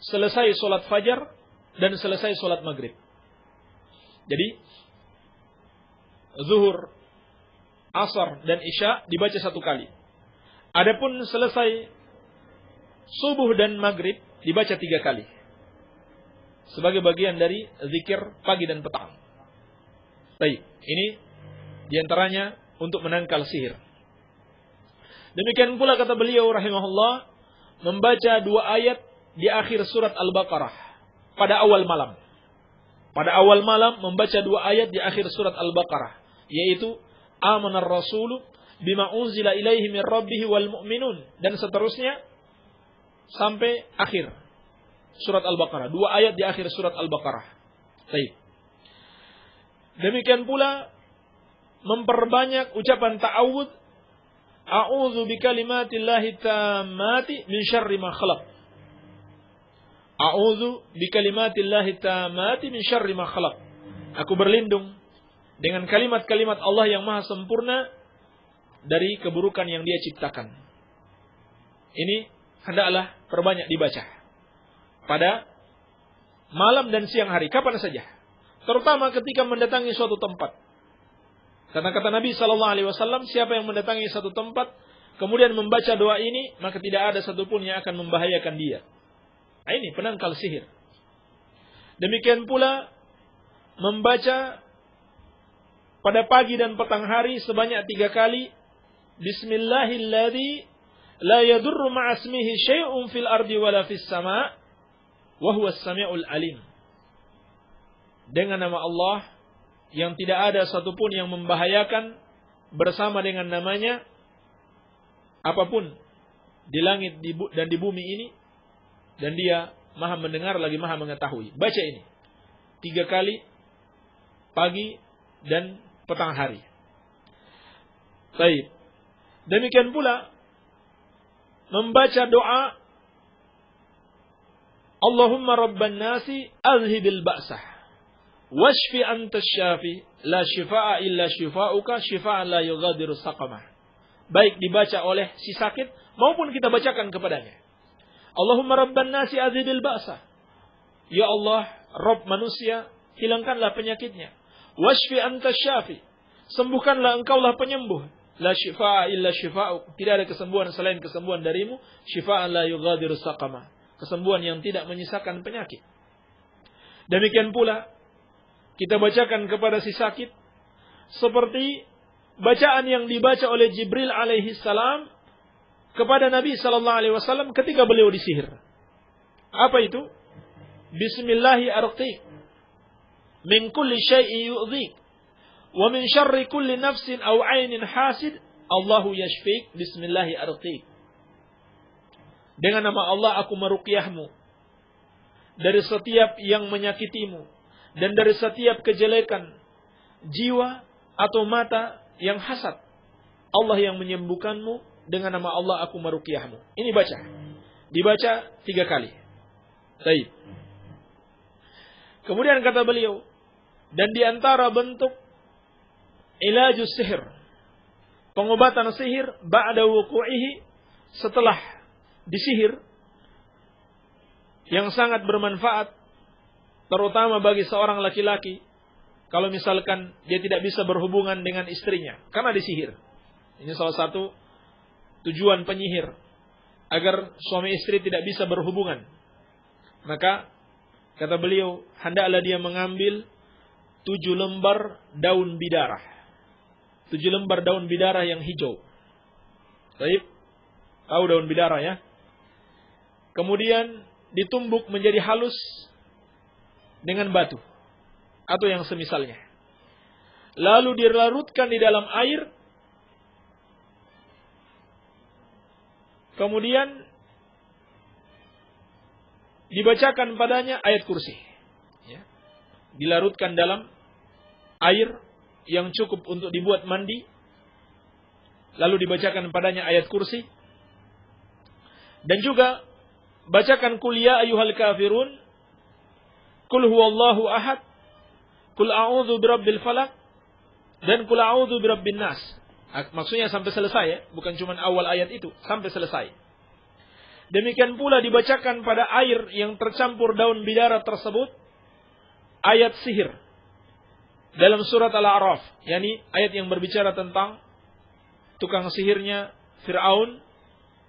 selesai sholat fajar dan selesai sholat maghrib. Jadi zuhur, asar, dan isya dibaca 1 kali. Adapun selesai subuh dan maghrib dibaca 3 kali. Sebagai bagian dari zikir pagi dan petang. Baik, ini diantaranya untuk menangkal sihir. Demikian pula kata beliau rahimahullah, membaca 2 ayat di akhir surat Al-Baqarah pada awal malam. Pada awal malam membaca 2 ayat di akhir surat Al-Baqarah, yaitu amanar rasulu bima unzila ilaihi min rabbih wal mu'minun, dan seterusnya sampai akhir surat Al-Baqarah. 2 ayat di akhir surat Al-Baqarah. Baik. Demikian pula memperbanyak ucapan ta'awudz, a'udzu bikalimatillahi tammati min syarri ma khalaq. A'udzu bikalimatillahi tammati min syarri ma khalaq. Aku berlindung dengan kalimat-kalimat Allah yang maha sempurna dari keburukan yang Dia ciptakan. Ini hendaklah perbanyak dibaca pada malam dan siang hari, kapan saja, terutama ketika mendatangi suatu tempat. Karena kata Nabi SAW, siapa yang mendatangi satu tempat kemudian membaca doa ini, maka tidak ada satupun yang akan membahayakan dia. Nah, ini penangkal sihir. Demikian pula membaca pada pagi dan petang hari sebanyak 3 kali Bismillahilladzi la yadurru ma'asmihi syai'un fil ardi wala fis sama' wa huwas sami'ul alim. Dengan nama Allah yang tidak ada satupun yang membahayakan bersama dengan namanya apapun di langit dan di bumi ini, dan Dia maha mendengar lagi maha mengetahui. Baca ini 3 kali pagi dan petang hari. Baik. Demikian pula membaca doa Allahumma rabban nasi azhibil ba'sah washfi antas syafi la shifaa illa shifauka shifaan la yughadiru saqamah. Baik dibaca oleh si sakit maupun kita bacakan kepadanya. Allahumma rabban nasi azhibil ba'sah. Ya Allah, Rabb manusia, hilangkanlah penyakitnya. Washfi antas syafi. Sembuhkanlah engkaulah penyembuh. La shifaa illa shifauk. Tidak ada kesembuhan selain kesembuhan darimu. Shifaan la yughadiru saqamah. Kesembuhan yang tidak menyisakan penyakit. Demikian pula kita bacakan kepada si sakit seperti bacaan yang dibaca oleh Jibril alaihi salam kepada Nabi sallallahu alaihi wasallam ketika beliau disihir. Apa itu? Bismillahi arqiq min kulli syai'in yu'dhik wa min syarri kulli nafsin aw 'ainin hasid Allahu yashfik bismillahi arqiq. Dengan nama Allah aku meruqyahmu dari setiap yang menyakitimu dan dari setiap kejelekan jiwa atau mata yang hasad. Allah yang menyembuhkanmu, dengan nama Allah aku meruqyahmu. Ini baca. Dibaca 3 kali. Baik. Kemudian kata beliau, dan di antara bentuk ilajus sihir, pengobatan sihir ba'da wuqu'ihi, setelah disihir, yang sangat bermanfaat terutama bagi seorang laki-laki kalau misalkan dia tidak bisa berhubungan dengan istrinya karena disihir. Ini salah satu tujuan penyihir, agar suami istri tidak bisa berhubungan. Maka kata beliau, hendaklah dia mengambil 7 lembar daun bidarah. 7 lembar daun bidarah yang hijau. Baik. Tahu daun bidarah ya? Kemudian ditumbuk menjadi halus dengan batu atau yang semisalnya. Lalu dilarutkan di dalam air. Kemudian dibacakan padanya ayat kursi. Ya. Dilarutkan dalam air yang cukup untuk dibuat mandi. Lalu dibacakan padanya ayat kursi. Dan juga bacakan qul ya ayyuhal kafirun, qul huwallahu ahad, qul a'udzu birabbil falaq, dan qul a'udzu birabbin nas. Maksudnya sampai selesai ya, bukan cuma awal ayat itu, sampai selesai. Demikian pula dibacakan pada air yang tercampur daun bidara tersebut ayat sihir dalam surat Al-A'raf, yakni ayat yang berbicara tentang tukang sihirnya Fir'aun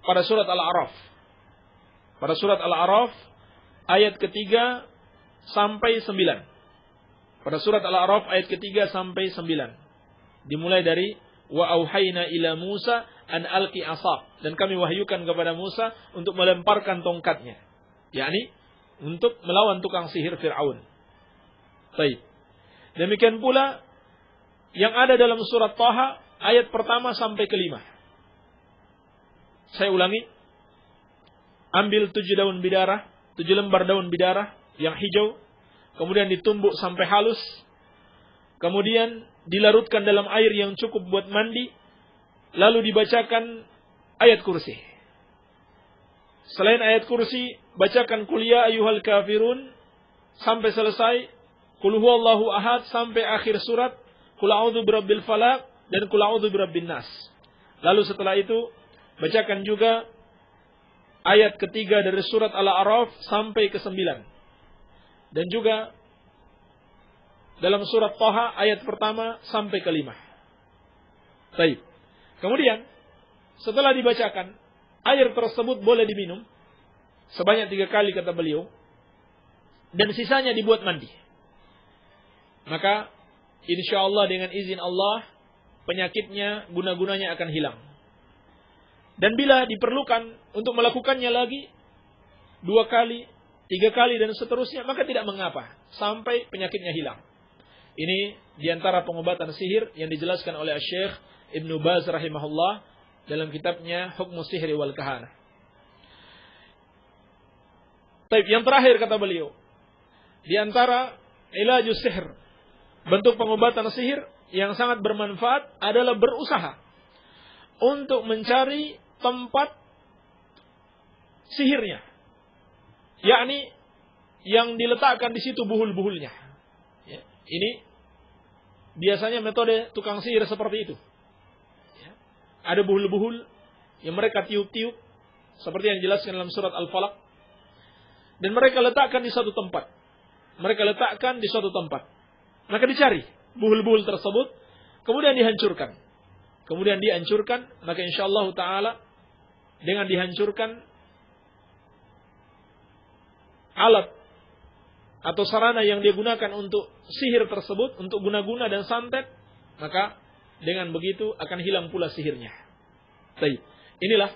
pada surat Al-A'raf. Pada surat Al-A'raf ayat ketiga sampai 9. Pada surat Al-A'raf ayat ketiga sampai 9. Dimulai dari wa auhayna ila Musa an alqi asaq, dan kami wahyukan kepada Musa untuk melemparkan tongkatnya, yakni untuk melawan tukang sihir Fir'aun. Baik. Demikian pula yang ada dalam surat Thaha ayat pertama sampai ke-5. Saya ulangi. Ambil 7 daun bidarah, 7 lembar daun bidarah yang hijau, kemudian ditumbuk sampai halus, kemudian dilarutkan dalam air yang cukup buat mandi, lalu dibacakan ayat kursi. Selain ayat kursi, bacakan qul ya ayyuhal kafirun sampai selesai, qul huwallahu ahad sampai akhir surat, qul a'udzu birabbil falaq, dan qul a'udzu birabbin nas. Lalu setelah itu bacakan juga ayat ketiga dari surat Al-A'raf sampai ke-9. Dan juga dalam surat Thaha ayat pertama sampai ke-5. Baik. Kemudian setelah dibacakan, air tersebut boleh diminum sebanyak 3 kali kata beliau, dan sisanya dibuat mandi. Maka insyaallah dengan izin Allah penyakitnya, guna-gunanya akan hilang. Dan bila diperlukan untuk melakukannya lagi 2 kali, 3 kali dan seterusnya, maka tidak mengapa sampai penyakitnya hilang. Ini diantara pengobatan sihir yang dijelaskan oleh Syekh Ibnu Baz rahimahullah dalam kitabnya Hukmus Sihri wal Kahanah. Baik, yang terakhir kata beliau, di antara ilajus sihir, bentuk pengobatan sihir yang sangat bermanfaat adalah berusaha untuk mencari tempat sihirnya, yakni yang diletakkan di situ buhul-buhulnya. Ya, ini biasanya metode tukang sihir seperti itu. Ya, ada buhul-buhul yang mereka tiup-tiup seperti yang dijelaskan dalam surat Al-Falaq, dan mereka letakkan di suatu tempat. Mereka letakkan di suatu tempat. Maka dicari buhul-buhul tersebut, kemudian dihancurkan. Kemudian dihancurkan, maka insyaallah ta'ala dengan dihancurkan alat atau sarana yang dia gunakan untuk sihir tersebut, untuk guna-guna dan santet, maka dengan begitu akan hilang pula sihirnya. Baik. Inilah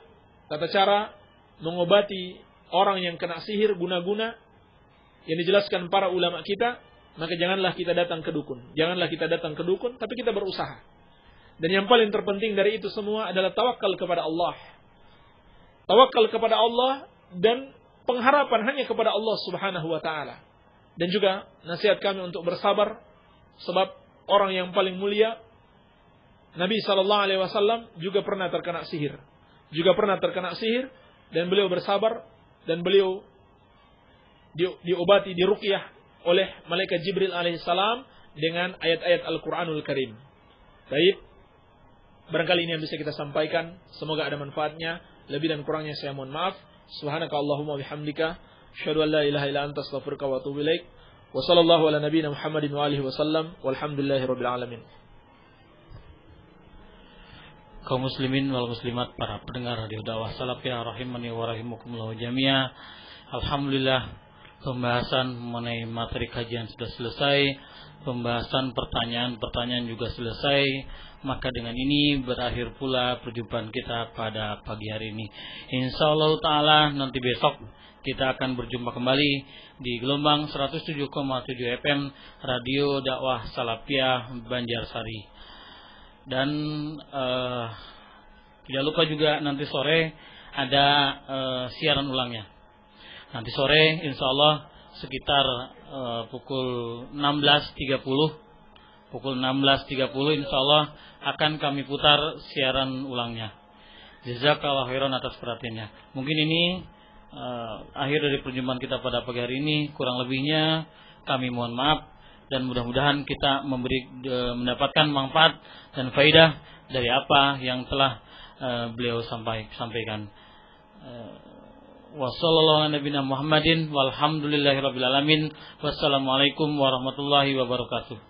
tata cara mengobati orang yang kena sihir, guna-guna yang dijelaskan para ulama kita, maka janganlah kita datang ke dukun. Janganlah kita datang ke dukun, tapi kita berusaha. Dan yang paling terpenting dari itu semua adalah tawakal kepada Allah. Tawakal kepada Allah dan pengharapan hanya kepada Allah Subhanahu wa taala. Dan juga nasihat kami untuk bersabar, sebab orang yang paling mulia Nabi sallallahu alaihi wasallam juga pernah terkena sihir. Dan beliau bersabar dan beliau diobati, diruqyah oleh malaikat Jibril alaihissalam dengan ayat-ayat Al-Qur'anul Karim. Baik, barangkali ini yang bisa kita sampaikan, semoga ada manfaatnya. Lebih dan kurangnya saya mohon maaf. Subhanakallahumma bihamdika, asyhadu an la ilaha illa anta, astaghfiruka wa atubu ilaik. Wa sallallahu ala nabiyyina Muhammadin wa alihi wasallam, walhamdulillahirabbil alamin. Kaum muslimin wal muslimat, para pendengar radio dakwah Salafiyah rahimani wa rahimakumullah jami'a. Alhamdulillah, pembahasan mengenai materi kajian sudah selesai, pembahasan pertanyaan juga selesai. Maka dengan ini berakhir pula perjumpaan kita pada pagi hari ini. Insyaallah taala nanti besok kita akan berjumpa kembali di gelombang 107,7 FM Radio Dakwah Salafiyah Banjarsari. Dan tidak lupa juga nanti sore ada siaran ulangnya. Nanti sore insyaallah sekitar pukul 16.30 insyaallah akan kami putar siaran ulangnya. Jazakallahu khairan atas perhatiannya. Mungkin ini akhir dari perjumpaan kita pada pagi hari ini. Kurang lebihnya kami mohon maaf, dan mudah-mudahan kita mendapatkan manfaat dan faidah dari apa yang telah beliau sampaikan. Wassallallahu ala nabiyina Muhammadin walhamdulillahirabbil alamin. Wassalamualaikum warahmatullahi wabarakatuh.